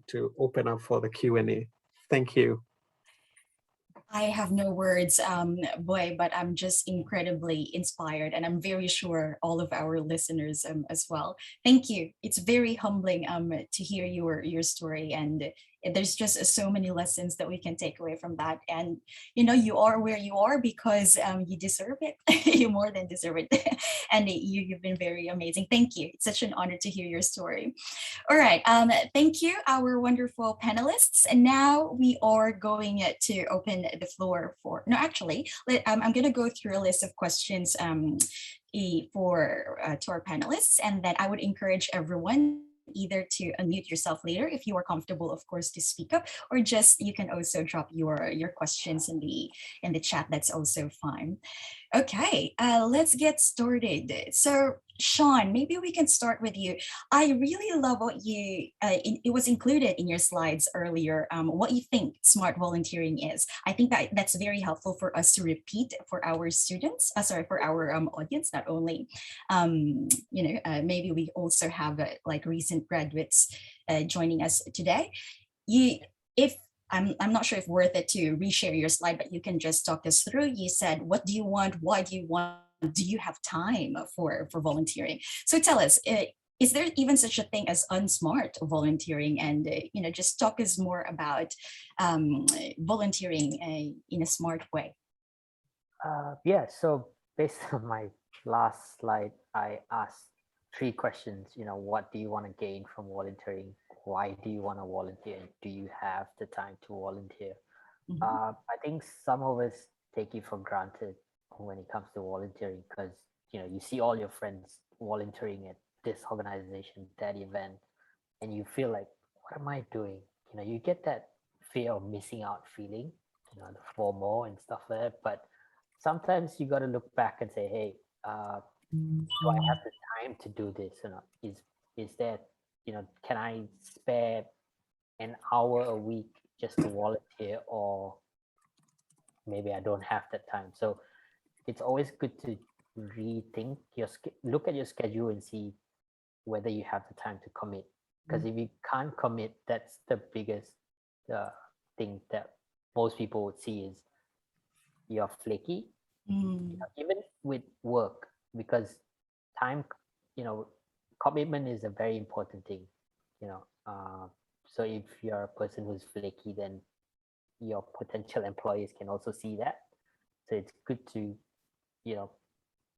to open up for the Q&A. Thank you. I have no words, boy, but I'm just incredibly inspired, and I'm very sure all of our listeners as well. Thank you. It's very humbling to hear your story, and there's just so many lessons that we can take away from that. And you know, you are where you are because you deserve it. You more than deserve it, and you've been very amazing. Thank you. It's such an honor to hear your story. All right. Thank you, our wonderful panelists. And now we are going to open the floor for, no, actually, I'm going to go through a list of questions for to our panelists, and then I would encourage everyone either to unmute yourself later if you are comfortable, of course, to speak up, or just you can also drop your questions in the chat. That's also fine. Okay, let's get started. So Sean, maybe we can start with you. I really love what you, it was included in your slides earlier, what you think smart volunteering is. I think that's very helpful for us to repeat for our students, for our audience, not only, maybe we also have like recent graduates joining us today. I'm not sure if worth it to reshare your slide, but you can just talk us through. You said, what do you want? Why do you want? Do you have time for volunteering? So tell us, is there even such a thing as unsmart volunteering? And, just talk us more about volunteering in a smart way. Yeah, so based on my last slide, I asked 3 questions. What do you want to gain from volunteering? Why do you want to volunteer? Do you have the time to volunteer? Mm-hmm. I think some of us take it for granted when it comes to volunteering because, you see all your friends volunteering at this organization, that event, and you feel like, what am I doing? You get that fear of missing out feeling, the FOMO and stuff like that. But sometimes you got to look back and say, hey, do I have the time to do this? Is that, can I spare an hour a week just to volunteer, or maybe I don't have that time? So it's always good to rethink look at your schedule and see whether you have the time to commit. Because if you can't commit, that's the biggest thing that most people would see is you're flaky. Even with work, because time, commitment is a very important thing, so if you're a person who's flaky, then your potential employees can also see that. So it's good to,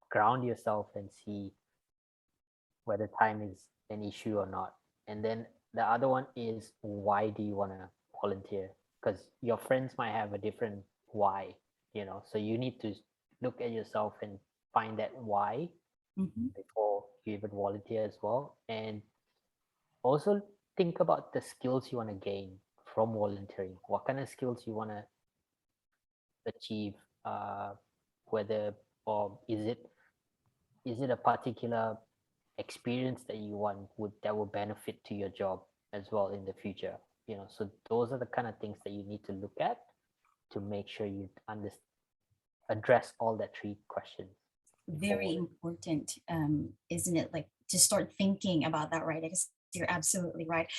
ground yourself and see whether time is an issue or not. And then the other one is, why do you want to volunteer? Because your friends might have a different why, so you need to look at yourself and find that why before you even volunteer as well. And also think about the skills you want to gain from volunteering. What kind of skills you want to achieve, whether, or is it a particular experience that you want that will benefit to your job as well in the future. So those are the kind of things that you need to look at to make sure you address all that 3 questions. Very important, isn't it? Like to start thinking about that, right? Because you're absolutely right.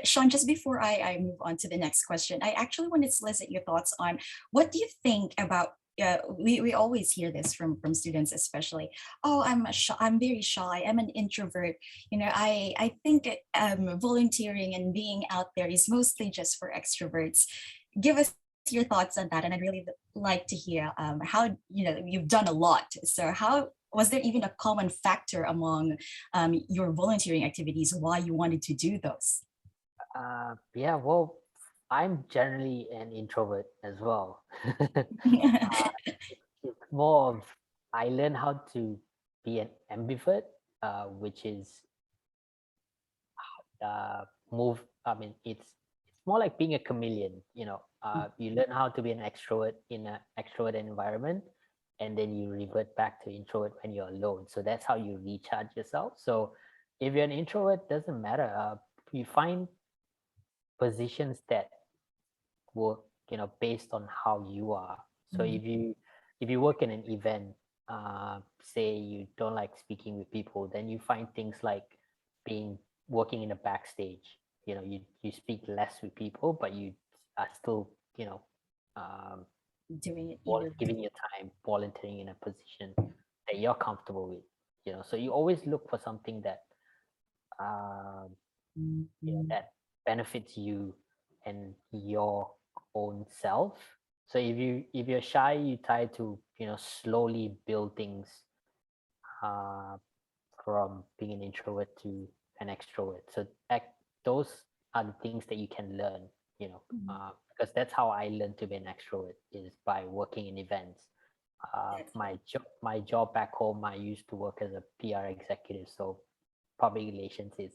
Sean, just before I move on to the next question, I actually wanted to solicit your thoughts on what do you think about, we always hear this from students, especially, oh, I'm very shy, I'm an introvert. I think volunteering and being out there is mostly just for extroverts. Give us your thoughts on that, and I'd really like to hear how you've done a lot. So how was there even a common factor among your volunteering activities why you wanted to do those? Yeah, well, I'm generally an introvert as well. It's more of, I learned how to be an ambivert, which is it's more like being a chameleon. You learn how to be an extrovert in an extrovert environment, and then you revert back to introvert when you're alone. So that's how you recharge yourself. So if you're an introvert, doesn't matter. You find positions that work, based on how you are. So if you if you work in an event, say you don't like speaking with people, then you find things like working in the backstage. You know, you speak less with people, but you are still, you know, Doing it giving your time, volunteering in a position that you're comfortable with. You know, so you always look for something that you know, that benefits you and your own self. So if you're shy, you try to, you know, slowly build things from being an introvert to an extrovert. So those are the things that you can learn, you know, because that's how I learned to be an extrovert, is by working in events. My job back home, I used to work as a PR executive, so public relations is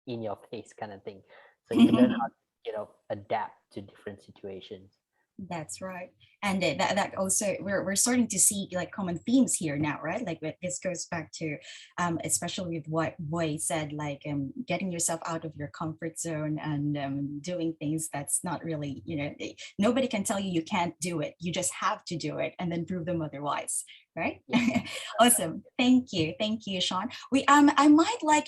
in your face kind of thing. So you learn how to, you know, adapt to different situations. That's right. And that also, we're starting to see like common themes here now, right? Like this goes back to, especially with what Boy said, like getting yourself out of your comfort zone and doing things that's not really, you know, nobody can tell you you can't do it. You just have to do it and then prove them otherwise, right? Yeah. Awesome. Thank you, Sean. I might like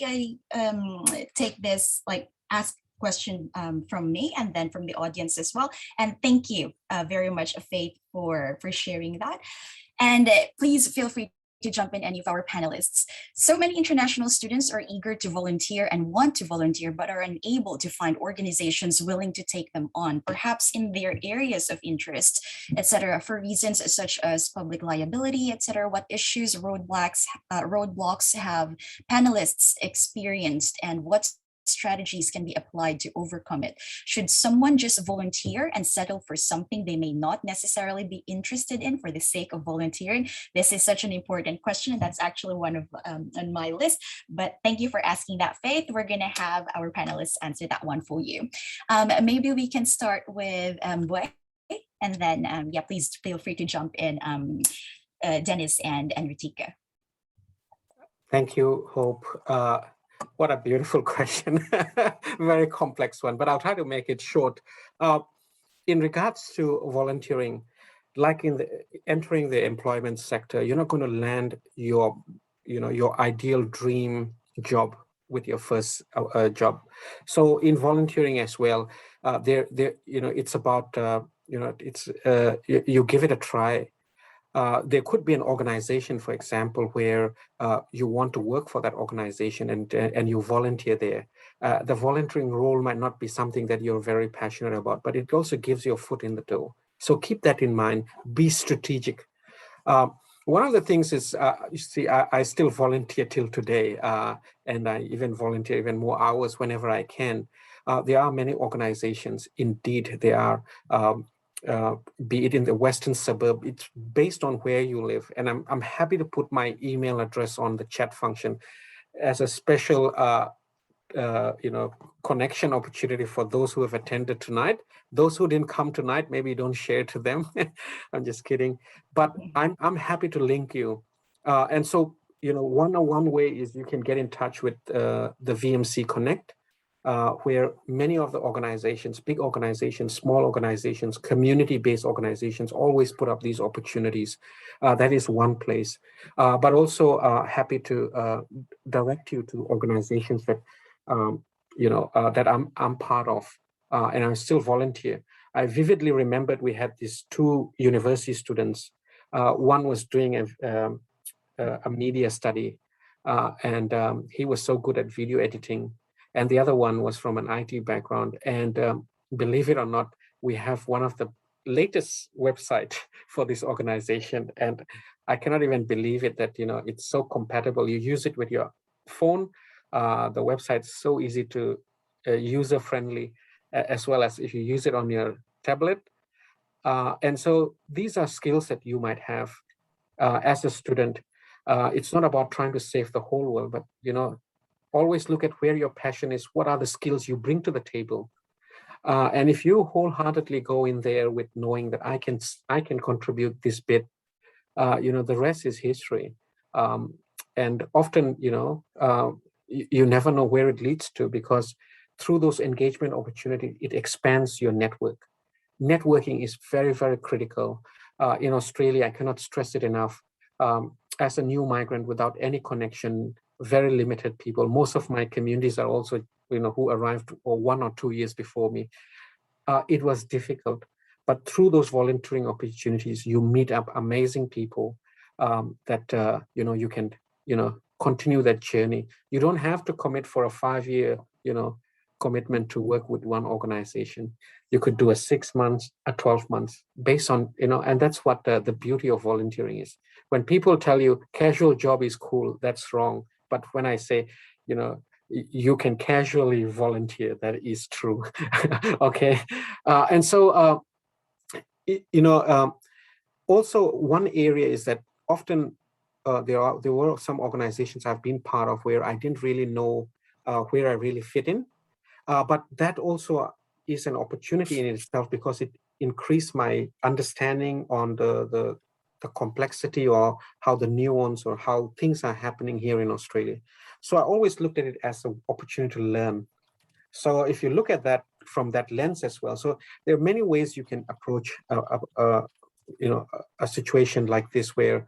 take this, like ask question from me and then from the audience as well. And thank you very much, Faith, for sharing that. And please feel free to jump in, any of our panelists. So many international students are eager to volunteer and want to volunteer, but are unable to find organizations willing to take them on, perhaps in their areas of interest, etc., for reasons such as public liability, etc. What issues, roadblocks have panelists experienced, and what strategies can be applied to overcome it? Should someone just volunteer and settle for something they may not necessarily be interested in for the sake of volunteering? This is such an important question, and that's actually one of on my list. But thank you for asking that, Faith. We're going to have our panelists answer that one for you. Maybe we can start with Boy, and then yeah, please feel free to jump in, Denis and Ritika. Thank you, Hope. What a beautiful question. Very complex one, but I'll try to make it short. In regards to volunteering, like entering the employment sector, you're not going to land your ideal dream job with your first job. So in volunteering as well, it's about you give it a try. There could be an organization, for example, where you want to work for that organization and you volunteer there. The volunteering role might not be something that you're very passionate about, but it also gives you a foot in the door. So keep that in mind. Be strategic. One of the things is, you see, I still volunteer till today, and I even volunteer even more hours whenever I can. There are many organizations. Indeed, there are. Be it in the western suburb, it's based on where you live. And I'm happy to put my email address on the chat function as a special connection opportunity for those who have attended tonight. Those who didn't come tonight, maybe don't share to them. I'm just kidding. But I'm happy to link you. And so, one way is you can get in touch with the VMC Connect, where many of the organizations, big organizations, small organizations, community-based organizations always put up these opportunities. That is one place. But also happy to direct you to organizations that, that I'm part of, and I still volunteer. I vividly remembered we had these two university students. One was doing a media study, and he was so good at video editing. And the other one was from an IT background. And believe it or not, we have one of the latest website for this organization. And I cannot even believe it that, it's so compatible. You use it with your phone. The website is so easy to user-friendly, as well as if you use it on your tablet. And so these are skills that you might have as a student. It's not about trying to save the whole world, but, always look at where your passion is. What are the skills you bring to the table? And if you wholeheartedly go in there with knowing that I can contribute this bit, the rest is history. And often, you never know where it leads to, because through those engagement opportunities, it expands your network. Networking is very, very critical. in Australia, I cannot stress it enough. As a new migrant without any connection, very limited people. Most of my communities are also, who arrived 1 or 2 years before me. It was difficult, but through those volunteering opportunities, you meet up amazing people that you can continue that journey. You don't have to commit for a 5-year commitment to work with one organization. You could do a 6 months, a 12 months, based on and that's what the beauty of volunteering is. When people tell you casual job is cool, that's wrong. But when I say you can casually volunteer, that is true. Okay. And so also one area is that often there were some organizations I've been part of where I didn't really know where I really fit in. But that also is an opportunity in itself, because it increased my understanding on the complexity or how the nuance or how things are happening here in Australia. So I always looked at it as an opportunity to learn. So if you look at that from that lens as well, so there are many ways you can approach a situation like this where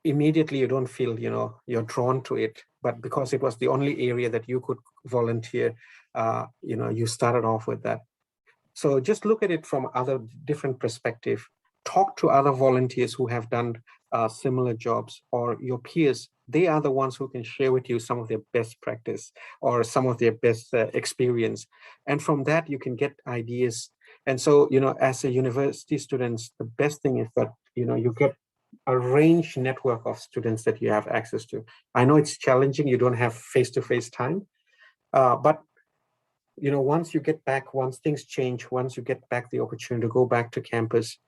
immediately you don't feel you're drawn to it, but because it was the only area that you could volunteer, you started off with that. So just look at it from other different perspective. Talk to other volunteers who have done similar jobs, or your peers. They are the ones who can share with you some of their best practice or some of their best experience. And from that, you can get ideas. And so, as a university students, the best thing is that, you get a range network of students that you have access to. I know it's challenging. You don't have face-to-face time, but once you get back, once things change, once you get back the opportunity to go back to campus,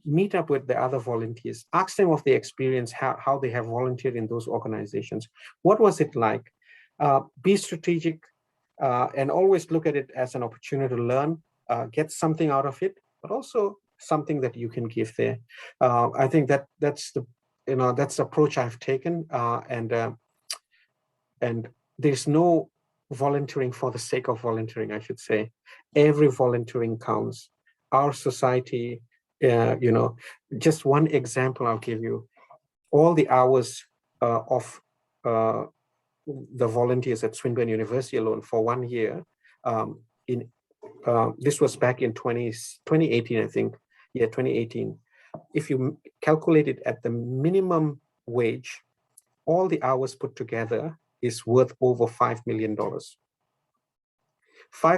meet up with the other volunteers, ask them of their experience, how they have volunteered in those organizations. What was it like? Be strategic and always look at it as an opportunity to learn, get something out of it, but also something that you can give there. I think that's the that's the approach I've taken, and there's no volunteering for the sake of volunteering, I should say. Every volunteering counts. Our society, just one example I'll give you. All the hours of the volunteers at Swinburne University alone for 1 year, this was back in 2018, I think. Yeah, 2018. If you calculate it at the minimum wage, all the hours put together is worth over $5 million. $5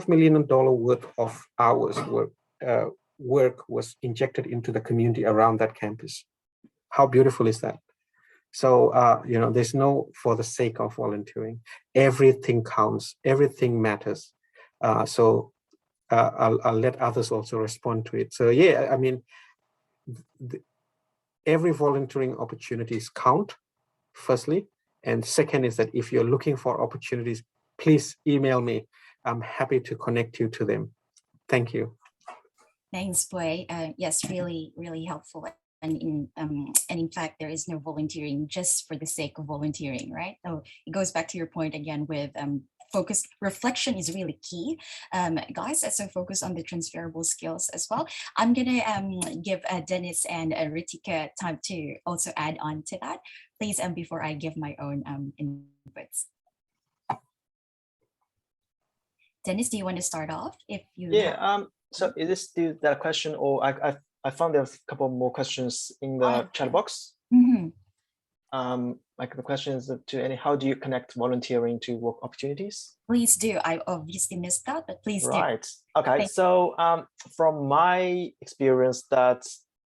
million worth of hours work was injected into the community around that campus. How beautiful is that? So, there's no for the sake of volunteering. Everything counts. Everything matters. So I'll let others also respond to it. So yeah, I mean, every volunteering opportunities count, firstly. And second is that if you're looking for opportunities, please email me. I'm happy to connect you to them. Thank you. Thanks, Boy. Yes, really, really helpful. And in fact, there is no volunteering just for the sake of volunteering, right? So it goes back to your point again with focus. Reflection is really key, guys. So focus on the transferable skills as well. I'm gonna give Denis and Ritika time to also add on to that, please. Before I give my own inputs. Denis, do you want to start off? If you so is this still that question, or I found there's a couple more questions in the chat box. Mm-hmm. Like the question is how do you connect volunteering to work opportunities? Please do. I obviously missed that, but please do. Right. Okay. So from my experience, that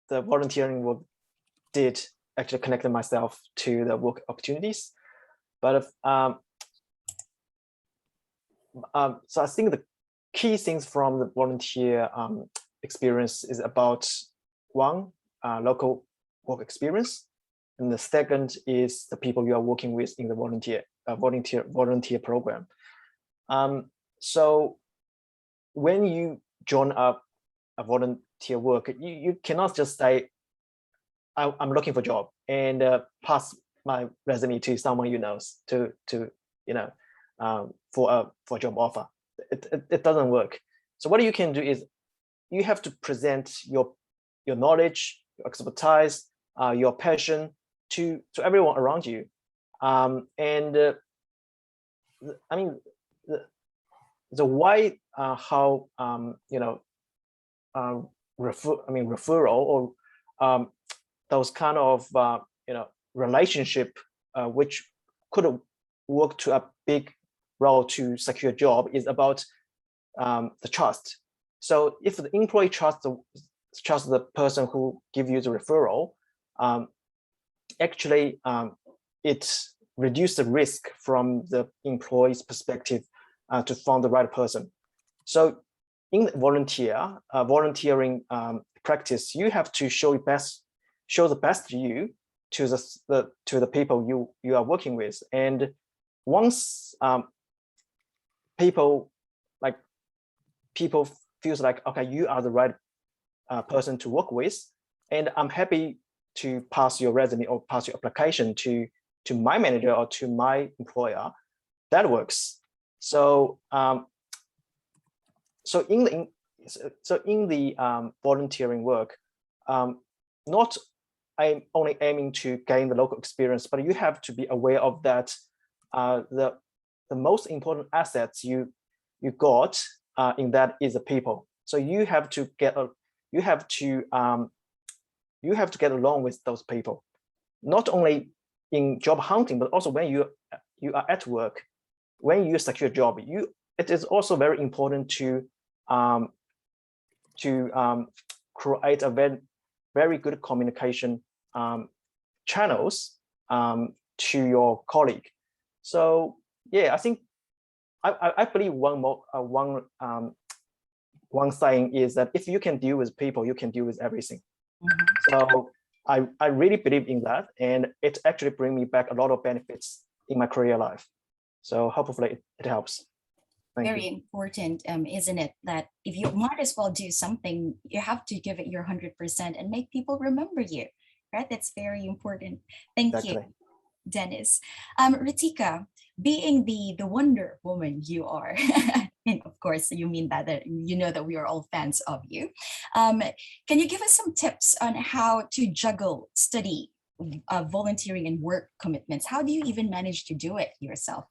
the volunteering work did actually connect myself to the work opportunities. But so I think the key things from the volunteer experience is about one, local work experience, and the second is the people you are working with in the volunteer program. So when you join up a volunteer work, you cannot just say, I'm looking for a job and pass my resume to someone for a job offer. It doesn't work. So what you can do is you have to present your knowledge, your expertise, your passion to everyone around you. I mean, the why, how, referral or those kind of relationship which could work to a big role to secure a job is about the trust. So if the employee trusts the person who give you the referral, actually it reduces the risk from the employee's perspective to find the right person. So in volunteering practice, you have to show the best you to the people you are working with. And once people feels like, okay, you are the right person to work with, and I'm happy to pass your resume or pass your application to my manager or to my employer, that works. So in the volunteering work, not I'm only aiming to gain the local experience, but you have to be aware of that the most important assets you got in that is the people. So you have to get along with those people, not only in job hunting, but also when you are at work, when you secure a job. It is also very important to create a very good communication channels to your colleague. So yeah, I think I believe one saying is that if you can deal with people, you can deal with everything. So I really believe in that, and it actually brings me back a lot of benefits in my career life. So hopefully it helps. Very important, isn't it? That if you might as well do something, you have to give it your 100% and make people remember you, right? That's very important. Thank you, Denis. Ritika, being the Wonder Woman you are, and of course you mean that you know that we are all fans of you. Can you give us some tips on how to juggle study, volunteering, and work commitments? How do you even manage to do it yourself?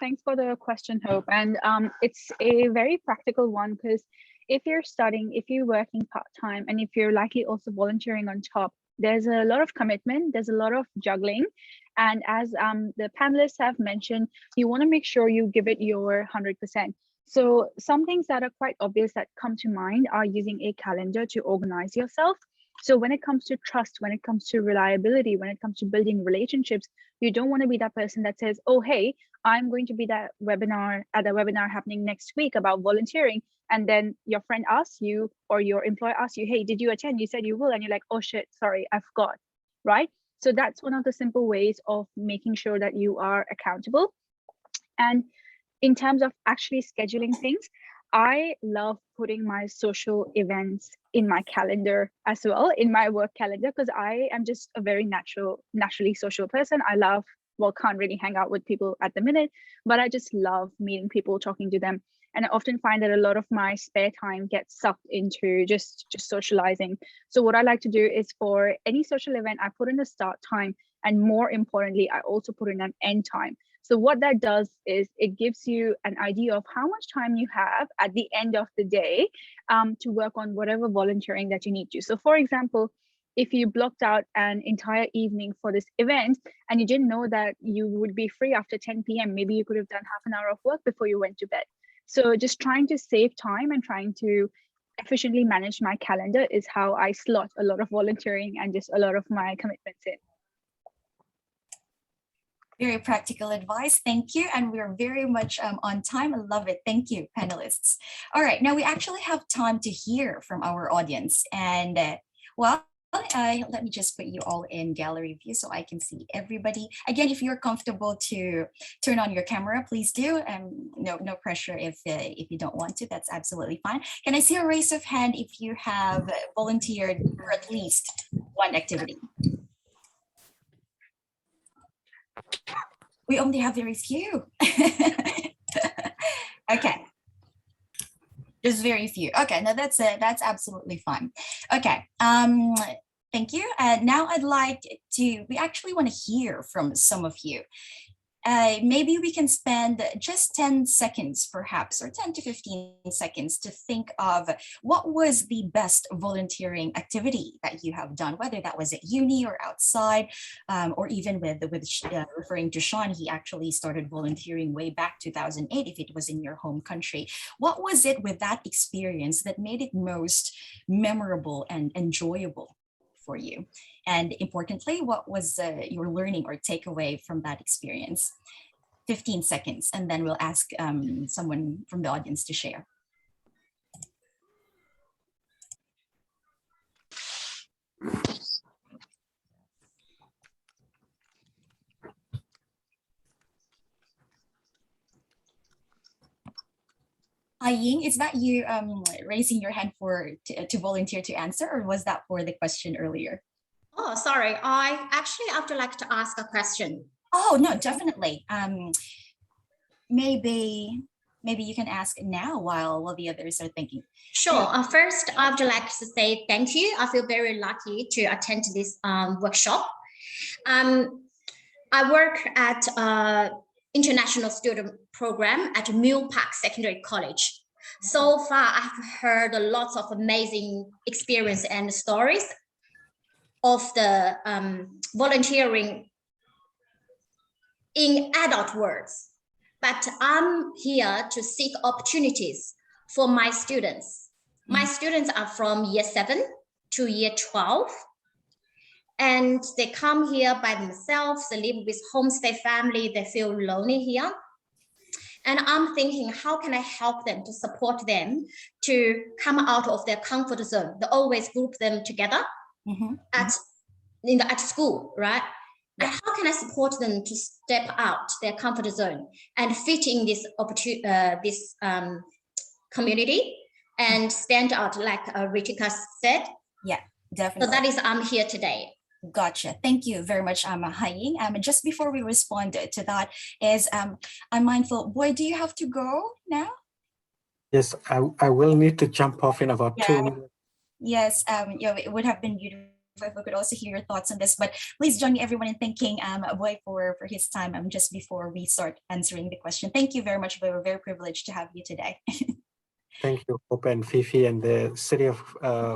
Thanks for the question, Hope. And it's a very practical one, because if you're studying, if you're working part-time, and if you're likely also volunteering on top, there's a lot of commitment, there's a lot of juggling. And as the panelists have mentioned, you want to make sure you give it your 100%. So some things that are quite obvious that come to mind are using a calendar to organize yourself. So when it comes to trust, when it comes to reliability, when it comes to building relationships, you don't want to be that person that says, oh, hey, I'm going to be at a webinar happening next week about volunteering. And then your friend asks you, or your employer asks you, hey, did you attend? You said you will. And you're like, oh shit, sorry, I forgot, right? So that's one of the simple ways of making sure that you are accountable. And in terms of actually scheduling things, I love putting my social events in my calendar as well, in my work calendar, because I am just a very naturally social person. I love, well, can't really hang out with people at the minute, but I just love meeting people, talking to them. And I often find that a lot of my spare time gets sucked into just socializing. So what I like to do is, for any social event, I put in a start time, and more importantly, I also put in an end time. So what that does is it gives you an idea of how much time you have at the end of the day to work on whatever volunteering that you need to. So for example, if you blocked out an entire evening for this event and you didn't know that you would be free after 10 p.m., maybe you could have done half an hour of work before you went to bed. So just trying to save time and trying to efficiently manage my calendar is how I slot a lot of volunteering and just a lot of my commitments in. Very practical advice. Thank you. And we're very much on time. I love it. Thank you, panelists. All right. Now we actually have time to hear from our audience. And let me just put you all in gallery view so I can see everybody. Again, if you're comfortable to turn on your camera, please do. No pressure if you don't want to. That's absolutely fine. Can I see a raise of hand if you have volunteered for at least one activity? We only have very few. Okay. There's very few. Okay, no, that's absolutely fine. Okay, thank you. Now I'd like we actually want to hear from some of you. Maybe we can spend just 10 seconds perhaps, or 10 to 15 seconds to think of what was the best volunteering activity that you have done, whether that was at uni or outside, or even with referring to Sean, he actually started volunteering way back 2008, if it was in your home country. What was it with that experience that made it most memorable and enjoyable for you? And importantly, what was your learning or takeaway from that experience? 15 seconds, and then we'll ask someone from the audience to share. Ying, is that you raising your hand to volunteer to answer, or was that for the question earlier? Oh, sorry. I actually would like to ask a question. Oh, no, definitely. Maybe you can ask now while the others are thinking. Sure. First, I would like to say thank you. I feel very lucky to attend this workshop. I work at international student program at Mill Park Secondary College. So far, I've heard lots of amazing experience and stories of the volunteering in adult worlds, but I'm here to seek opportunities for my students. My students are from year 7 to year 12, and they come here by themselves. They live with homestay family. They feel lonely here. And I'm thinking, how can I help them to support them to come out of their comfort zone? They always group them together at school, right? And how can I support them to step out their comfort zone and fit in this community and stand out, like Ritika said? Yeah, definitely. So that is I'm here today. Gotcha. Thank you very much, Hai-Ying. Just before we respond to that, I'm mindful. Boy, do you have to go now? Yes, I will need to jump off in about 2 minutes. Yes, it would have been beautiful if we could also hear your thoughts on this, but please join me, everyone, in thanking Boy for his time just before we start answering the question. Thank you very much, Boy. We're very privileged to have you today. Thank you, Hope and Feifei and the City of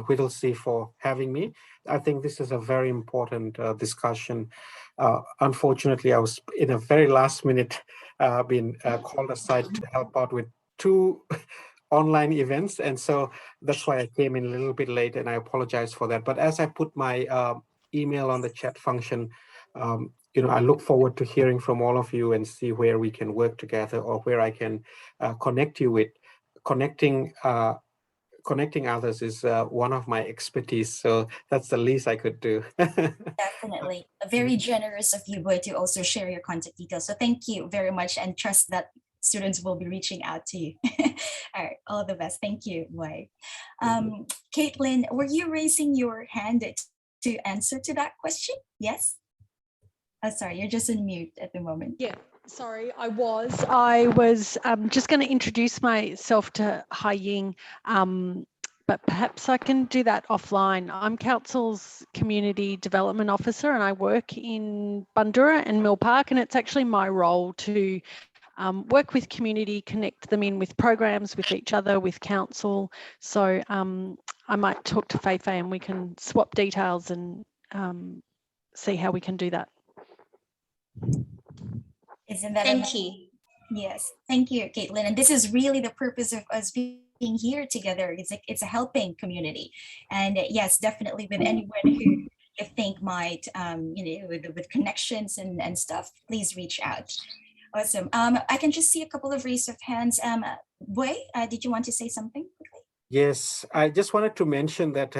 Whittlesea for having me. I think this is a very important discussion. Unfortunately, I was in a very last minute being called aside to help out with 2 online events, and so that's why I came in a little bit late, and I apologize for that. But as I put my email on the chat function, I look forward to hearing from all of you and see where we can work together, or where I can connect you with. Connecting others is one of my expertise, so that's the least I could do. Definitely. Very generous of you, Boy, to also share your contact details. So thank you very much, and trust that students will be reaching out to you. All right, all the best. Thank you, Boy. Caitlin, were you raising your hand to answer to that question? Yes? Oh, sorry, you're just on mute at the moment. Yeah. Sorry, I was just going to introduce myself to Hai-Ying, but perhaps I can do that offline. I'm Council's Community Development Officer, and I work in Bundoora and Mill Park, and it's actually my role to work with community, connect them in with programs, with each other, with council. So I might talk to Feifei and we can swap details and see how we can do that. Isn't that Thank you. Yes, thank you, Caitlin. And this is really the purpose of us being here together. It's a helping community, and yes, definitely with anyone who you think might, with connections and stuff, please reach out. Awesome. I can just see a couple of raised of hands. Boy, did you want to say something quickly? Yes, I just wanted to mention that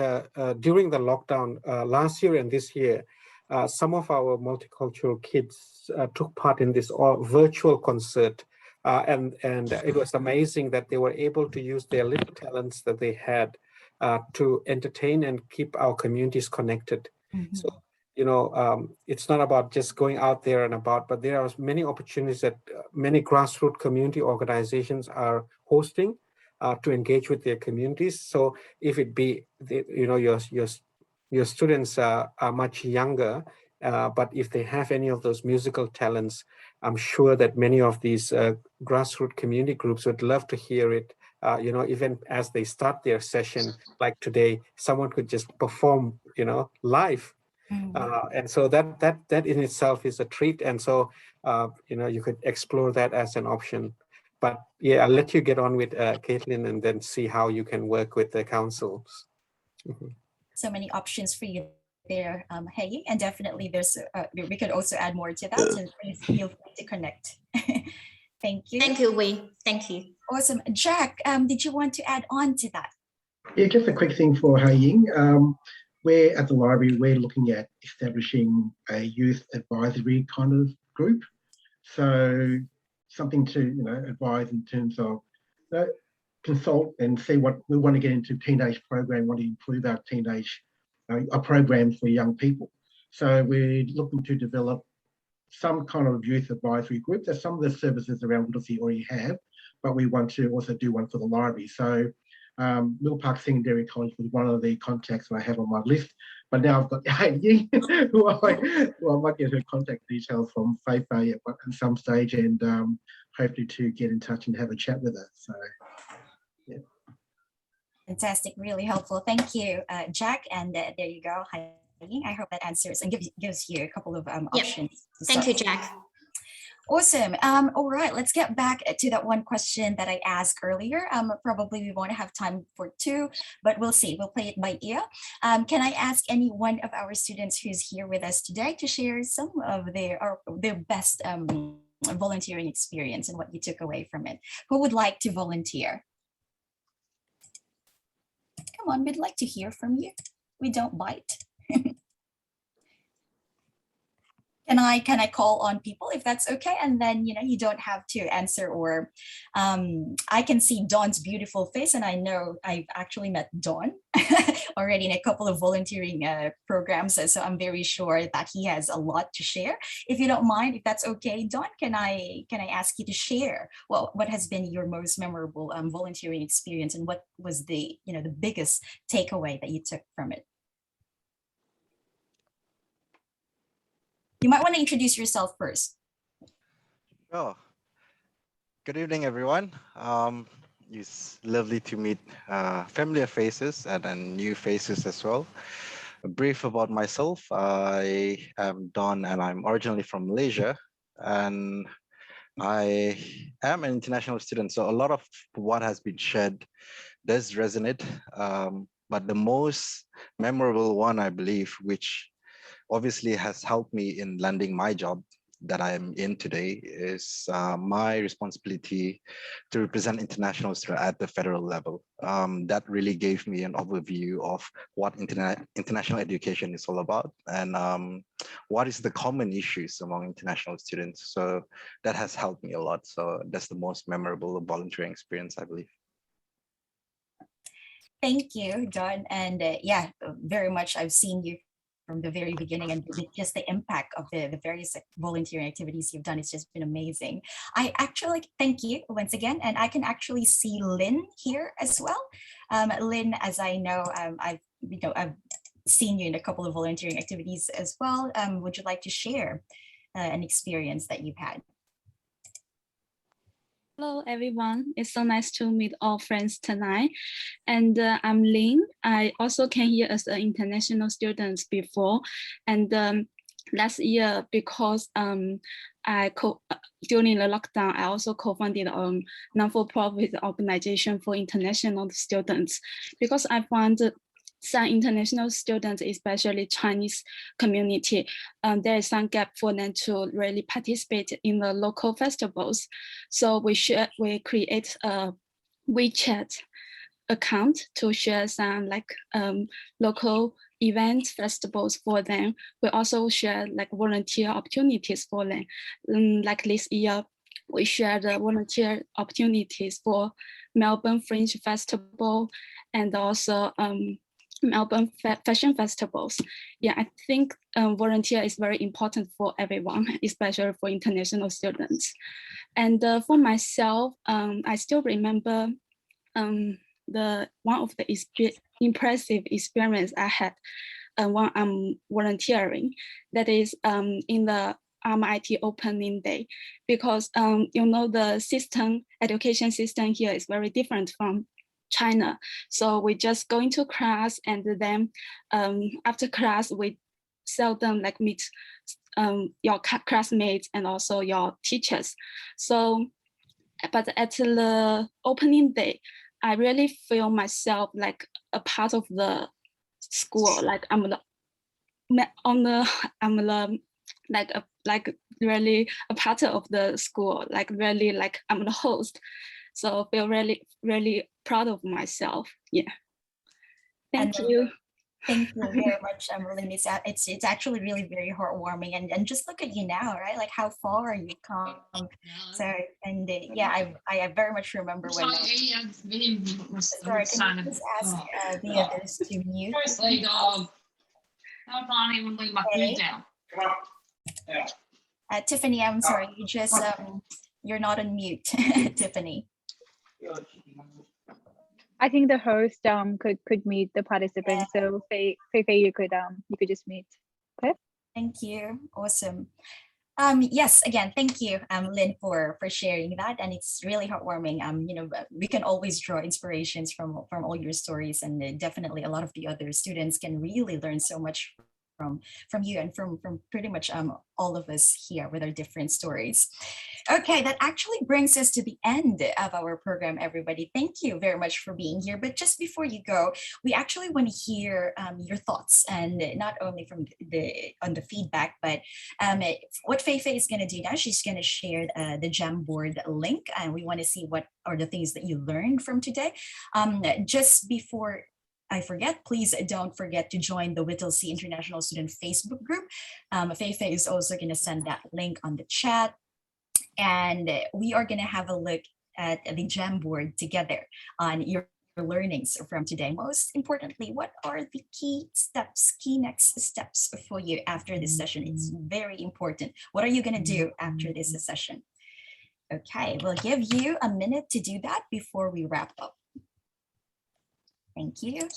during the lockdown last year and this year, some of our multicultural kids took part in this virtual concert, and it was amazing that they were able to use their little talents that they had to entertain and keep our communities connected. So, it's not about just going out there and about, but there are many opportunities that many grassroots community organizations are hosting to engage with their communities. So if it be, your students are much younger, but if they have any of those musical talents, I'm sure that many of these grassroots community groups would love to hear it. Even as they start their session, like today, someone could just perform, live. And so that in itself is a treat. And so, you could explore that as an option. But yeah, I'll let you get on with Caitlin and then see how you can work with the councils. So many options for you there, Thay, and definitely there's we could also add more to that, so please feel free to connect. Thank you. Thank you, Wei. Thank you. Awesome. Jack, did you want to add on to that? Yeah, just a quick thing for Hai-Ying. We're at the library, we're looking at establishing a youth advisory kind of group. So something to advise in terms of consult and see what we want to get into teenage program, want to improve our teenage programs for young people. So we're looking to develop some kind of youth advisory group. There's some of the services around Whittlesea already have, but we want to also do one for the library. So Mill Park Secondary College was one of the contacts I have on my list, but now I've got Hai-Ying, who I might get her contact details from Feifei at some stage, and hopefully to get in touch and have a chat with her. So, yeah. Fantastic, really helpful. Thank you, Jack. And there you go, Hai-Ying. I hope that answers and gives you a couple of options. Thank you, Jack. Awesome. All right, let's get back to that one question that I asked earlier. Probably we won't have time for two, but we'll see. We'll play it by ear. Can I ask any one of our students who's here with us today to share some of their best volunteering experience and what you took away from it? Who would like to volunteer? Come on, we'd like to hear from you. We don't bite. Can I call on people if that's okay? And then, you don't have to answer, or I can see Dawn's beautiful face, and I know I've actually met Dawn already in a couple of volunteering programs. So I'm very sure that he has a lot to share. If you don't mind, if that's okay, Dawn, can I ask you to share what has been your most memorable volunteering experience, and what was the biggest takeaway that you took from it? You might want to introduce yourself first. Oh, good evening, everyone. It's lovely to meet familiar faces and then new faces as well. A brief about myself. I am Don, and I'm originally from Malaysia, and I am an international student. So a lot of what has been shared does resonate. But the most memorable one, I believe, which obviously has helped me in landing my job that I am in today, is my responsibility to represent international students at the federal level. That really gave me an overview of what international education is all about, and what is the common issues among international students. So that has helped me a lot. So that's the most memorable volunteering experience, I believe. Thank you, John. And yeah, very much I've seen you from the very beginning, and just the impact of the various volunteering activities you've done. It's just been amazing. I actually thank you once again, and I can actually see Lynn here as well. Lynn, as I know, I've seen you in a couple of volunteering activities as well. Would you like to share an experience that you've had? Hello, everyone. It's so nice to meet all friends tonight. And I'm Lin. I also came here as an international student before. And last year, because during the lockdown, I also co-founded a non-for-profit organization for international students, because I found some international students, especially Chinese community, there is some gap for them to really participate in the local festivals. So we create a WeChat account to share some local events, festivals for them. We also share volunteer opportunities for them. Like this year, we share the volunteer opportunities for Melbourne Fringe Festival and also Melbourne fashion festivals. Yeah, I think volunteer is very important for everyone, especially for international students. And for myself, I still remember one of the impressive experience I had when I'm volunteering, that is in the MIT opening day, because you know, the education system here is very different from China. So we just go into class, and then after class we seldom like meet your classmates and also your teachers. So, but at the opening day, I really feel myself like a part of the school. Like I'm really a part of the school. Like really, like I'm the host. So I feel really, really proud of myself. Yeah. Thank you. Thank you very much, Emily. It's actually really very heartwarming, and just look at you now, right? Like how far you come. So yeah, I very much remember when. Sorry, can you just ask the others to mute? Tiffany, I'm sorry, you just you're not on mute, Tiffany. I think the host could meet the participants. Yeah. So Feifei, you could just meet. Okay. Thank you. Awesome. Yes, again, thank you, Lynn, for sharing that, and it's really heartwarming. You know, we can always draw inspirations from all your stories, and definitely a lot of the other students can really learn so much from you and from pretty much all of us here with our different stories. Okay, that actually brings us to the end of our program, everybody. Thank you very much for being here. But just before you go, we actually want to hear your thoughts, and not only from on the feedback, but what Feifei is going to do now. She's going to share the Jamboard link, and we want to see what are the things that you learned from today. Just before I forget, please don't forget to join the Whittlesea International Student Facebook group. Feifei is also going to send that link on the chat. And we are going to have a look at the Jamboard together on your learnings from today. Most importantly, what are the key next steps for you after this session? It's very important. What are you going to do after this session? Okay, we'll give you a minute to do that before we wrap up. Thank you.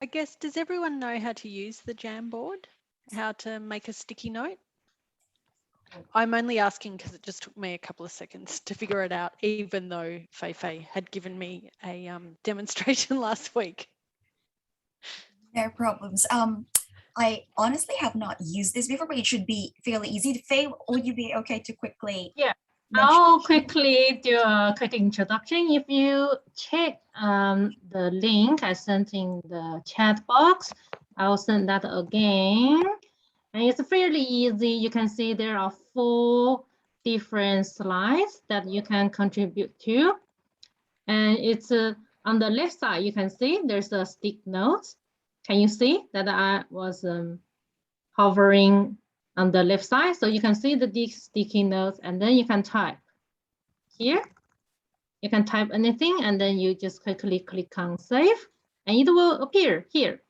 I guess, does everyone know how to use the Jamboard? How to make a sticky note? I'm only asking because it just took me a couple of seconds to figure it out, even though Feifei had given me a demonstration last week. No problems. I honestly have not used this before, but it should be fairly easy. Faye, would you be okay to quickly? Yeah, I'll quickly do a quick introduction. If you check the link I sent in the chat box, I'll send that again. And it's fairly easy. You can see there are 4 different slides that you can contribute to. And it's on the left side, you can see there's a stick notes. Can you see that I was hovering on the left side? So you can see the sticky notes, and then you can type here. You can type anything, and then you just quickly click on save, and it will appear here.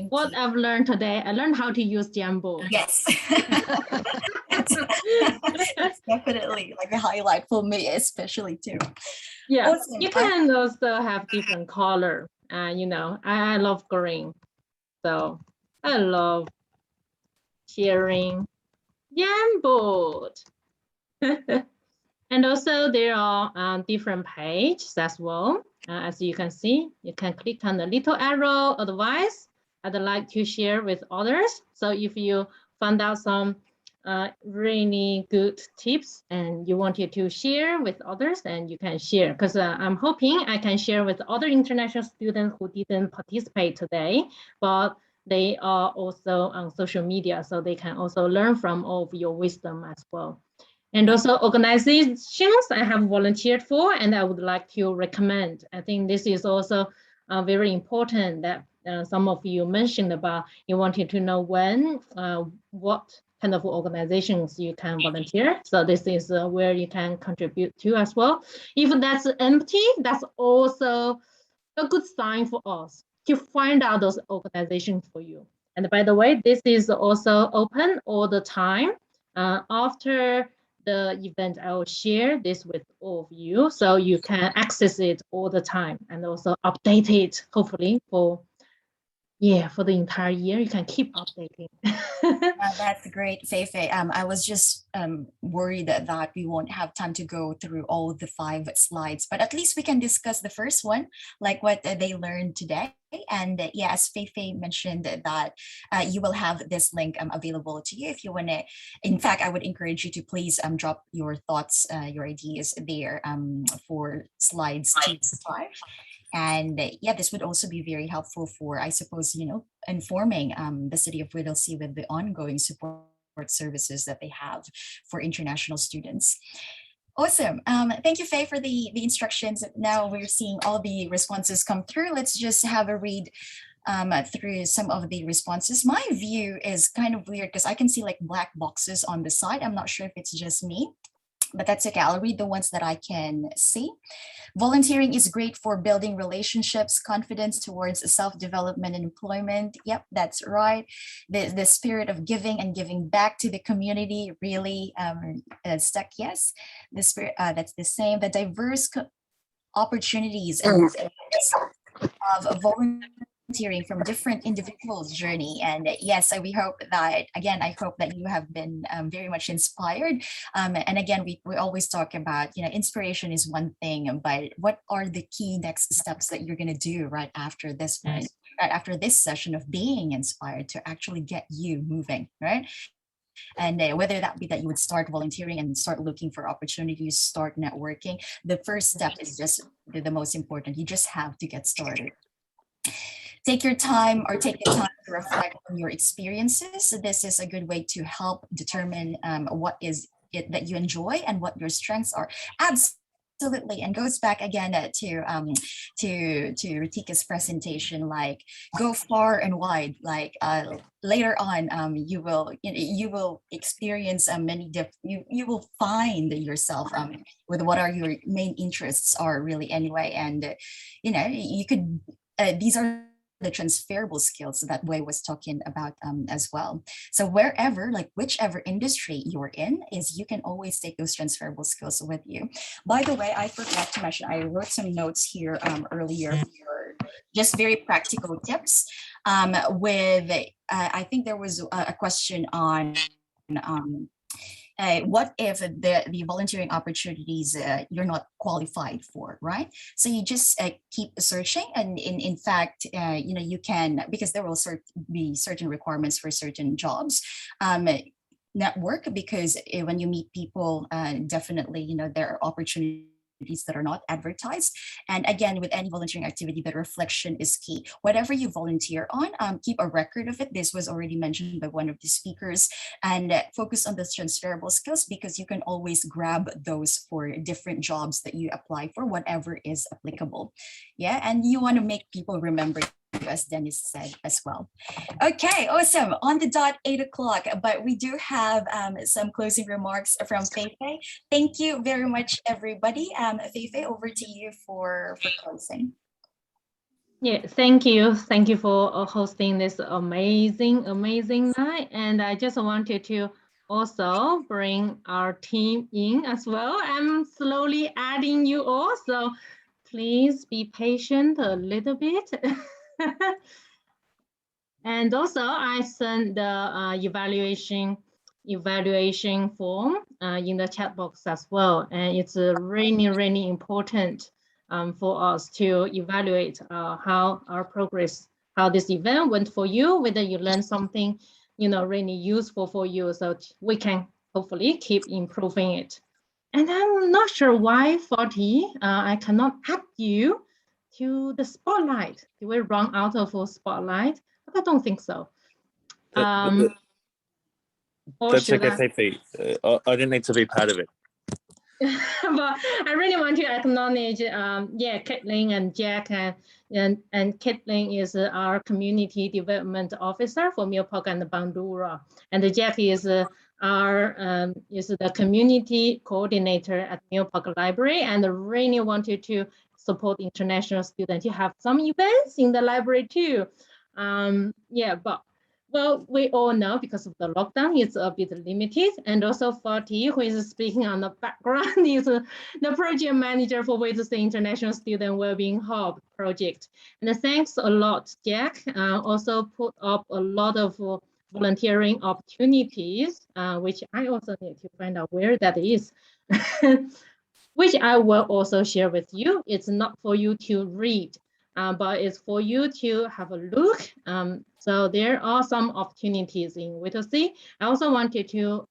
What I've learned today, I learned how to use Jamboard. Yes. It's definitely like a highlight for me, especially too. Yeah, awesome. You can also have different color. You know, I love green. So I love sharing Jamboard. And also there are different pages as well. As you can see, you can click on the little arrow advice. I'd like to share with others. So if you found out some really good tips and you wanted to share with others, and you can share, because I'm hoping I can share with other international students who didn't participate today, but they are also on social media, so they can also learn from all of your wisdom as well. And also organizations I have volunteered for and I would like to recommend. I think this is also very important that some of you mentioned about you wanted to know when, what kind of organizations you can volunteer. So this is where you can contribute to as well. If that's empty, that's also a good sign for us to find out those organizations for you. And by the way, this is also open all the time. After the event, I will share this with all of you so you can access it all the time and also update it, hopefully for the entire year. You can keep updating. That's great, Feifei. I was just worried that we won't have time to go through all the 5 slides, but at least we can discuss the first one, like what they learned today. And yeah, as Feifei mentioned that you will have this link available to you if you want to. In fact, I would encourage you to please drop your thoughts, your ideas there for slides 2 to 5. And yeah, this would also be very helpful for, I suppose, informing the City of Whittlesea with the ongoing support services that they have for international students. Awesome. Thank you, Faye, for the instructions. Now we're seeing all the responses come through. Let's just have a read through some of the responses. My view is kind of weird because I can see like black boxes on the side. I'm not sure if it's just me, but that's okay. I'll read the ones that I can see. Volunteering is great for building relationships, confidence towards self-development and employment. Yep, that's right. The spirit of giving and giving back to the community really stuck. Yes, the spirit, that's the same. The diverse opportunities and of volunteering from different individuals' journey. And yes, we hope that, again, I hope that you have been very much inspired. And again, we always talk about, inspiration is one thing, but what are the key next steps that you're going to do right after this one, right after this session of being inspired to actually get you moving, right? And whether that be that you would start volunteering and start looking for opportunities, start networking, the first step is just the most important. You just have to get started. Take your time or take the time to reflect on your experiences. This is a good way to help determine what is it that you enjoy and what your strengths are. Absolutely, and goes back again to Ritika's presentation. Like, go far and wide. Like later on, you will experience many different. You will find yourself with what are your main interests are really anyway, and you could. These are the transferable skills that Wei was talking about as well. So wherever, like whichever industry you're in, is you can always take those transferable skills with you. By the way, I forgot to mention, I wrote some notes here earlier for just very practical tips. I think there was a question on what if the volunteering opportunities you're not qualified for, right? So you just keep searching, and in fact, you can, because there will be certain requirements for certain jobs. Network, because when you meet people, definitely, there are opportunities that are not advertised. And again, with any volunteering activity, the reflection is key. Whatever you volunteer on, keep a record of it. This was already mentioned by one of the speakers, and focus on the transferable skills, because you can always grab those for different jobs that you apply for, whatever is applicable. Yeah, and you want to make people remember, as Denis said as well. Okay, awesome. On the dot, 8 o'clock, but we do have some closing remarks from Feifei. Thank you very much, everybody. Feifei, over to you for closing. Yeah, thank you. Thank you for hosting this amazing night. And I just wanted to also bring our team in as well. I'm slowly adding you all, so please be patient a little bit. And also, I sent the evaluation form in the chat box as well. And it's really important for us to evaluate how our progress, how this event went for you, whether you learned something, really useful for you, so we can hopefully keep improving it. And I'm not sure why, 40, I cannot add you to the spotlight. You will run out of a spotlight. I don't think so. That's okay, Feifei. I didn't need to be part of it. But I really want to acknowledge, yeah, Caitlin and Jack, and Caitlin is our community development officer for Milpark and Bandura, and Jack is the community coordinator at Milpark Library, and really wanted to support international students. You have some events in the library too, yeah, but. Well, we all know because of the lockdown, it's a bit limited. And also Thay, who is speaking on the background, is the project manager for Whittlesea International Student Wellbeing Hub project. And thanks a lot, Jack. Also put up a lot of volunteering opportunities, which I also need to find out where that is, which I will also share with you. It's not for you to read, but it's for you to have a look. So there are some opportunities in Whittlesea. I also wanted to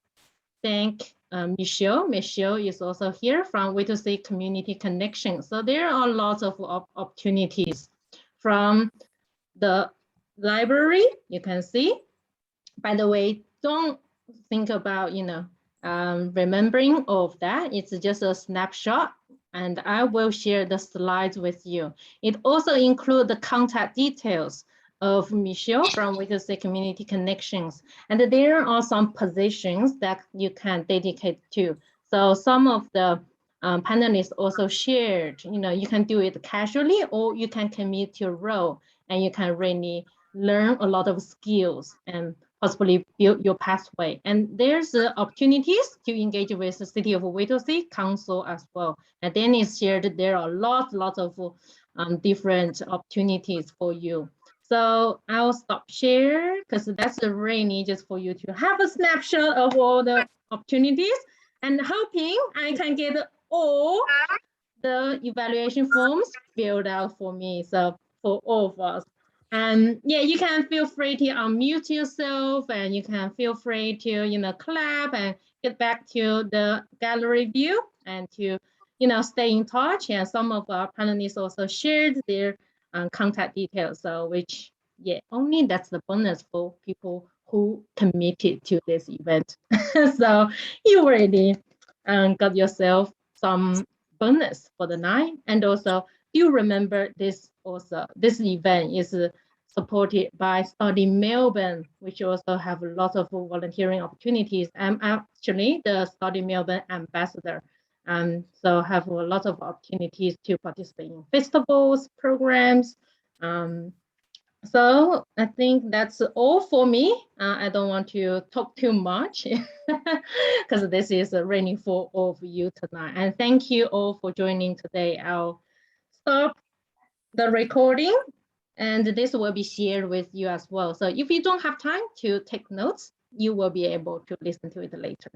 thank Michelle. Michelle is also here from Whittlesea Community Connection. So there are lots of opportunities from the library, you can see. By the way, don't think about, remembering all of that. It's just a snapshot. And I will share the slides with you. It also includes the contact details of Michelle from Whittlesea Community Connections. And there are some positions that you can dedicate to. So some of the panelists also shared, you can do it casually or you can commit to a role and you can really learn a lot of skills and possibly build your pathway. And there's opportunities to engage with the City of Whittlesea Council as well. And Denis shared there are lots of different opportunities for you. So I'll stop share because that's really just for you to have a snapshot of all the opportunities and hoping I can get all the evaluation forms filled out for me. So for all of us. And yeah, you can feel free to unmute yourself and you can feel free to, clap and get back to the gallery view and to, stay in touch. And some of our panelists also shared their contact details. So which, yeah, only that's the bonus for people who committed to this event. So you already got yourself some bonus for the night. And also, you remember this event is supported by Study Melbourne, which also have a lot of volunteering opportunities. I'm actually the Study Melbourne ambassador. So have a lot of opportunities to participate in festivals, programs. So I think that's all for me. I don't want to talk too much because this is really for all of you tonight. And thank you all for joining today. I'll stop the recording and this will be shared with you as well. So if you don't have time to take notes, you will be able to listen to it later.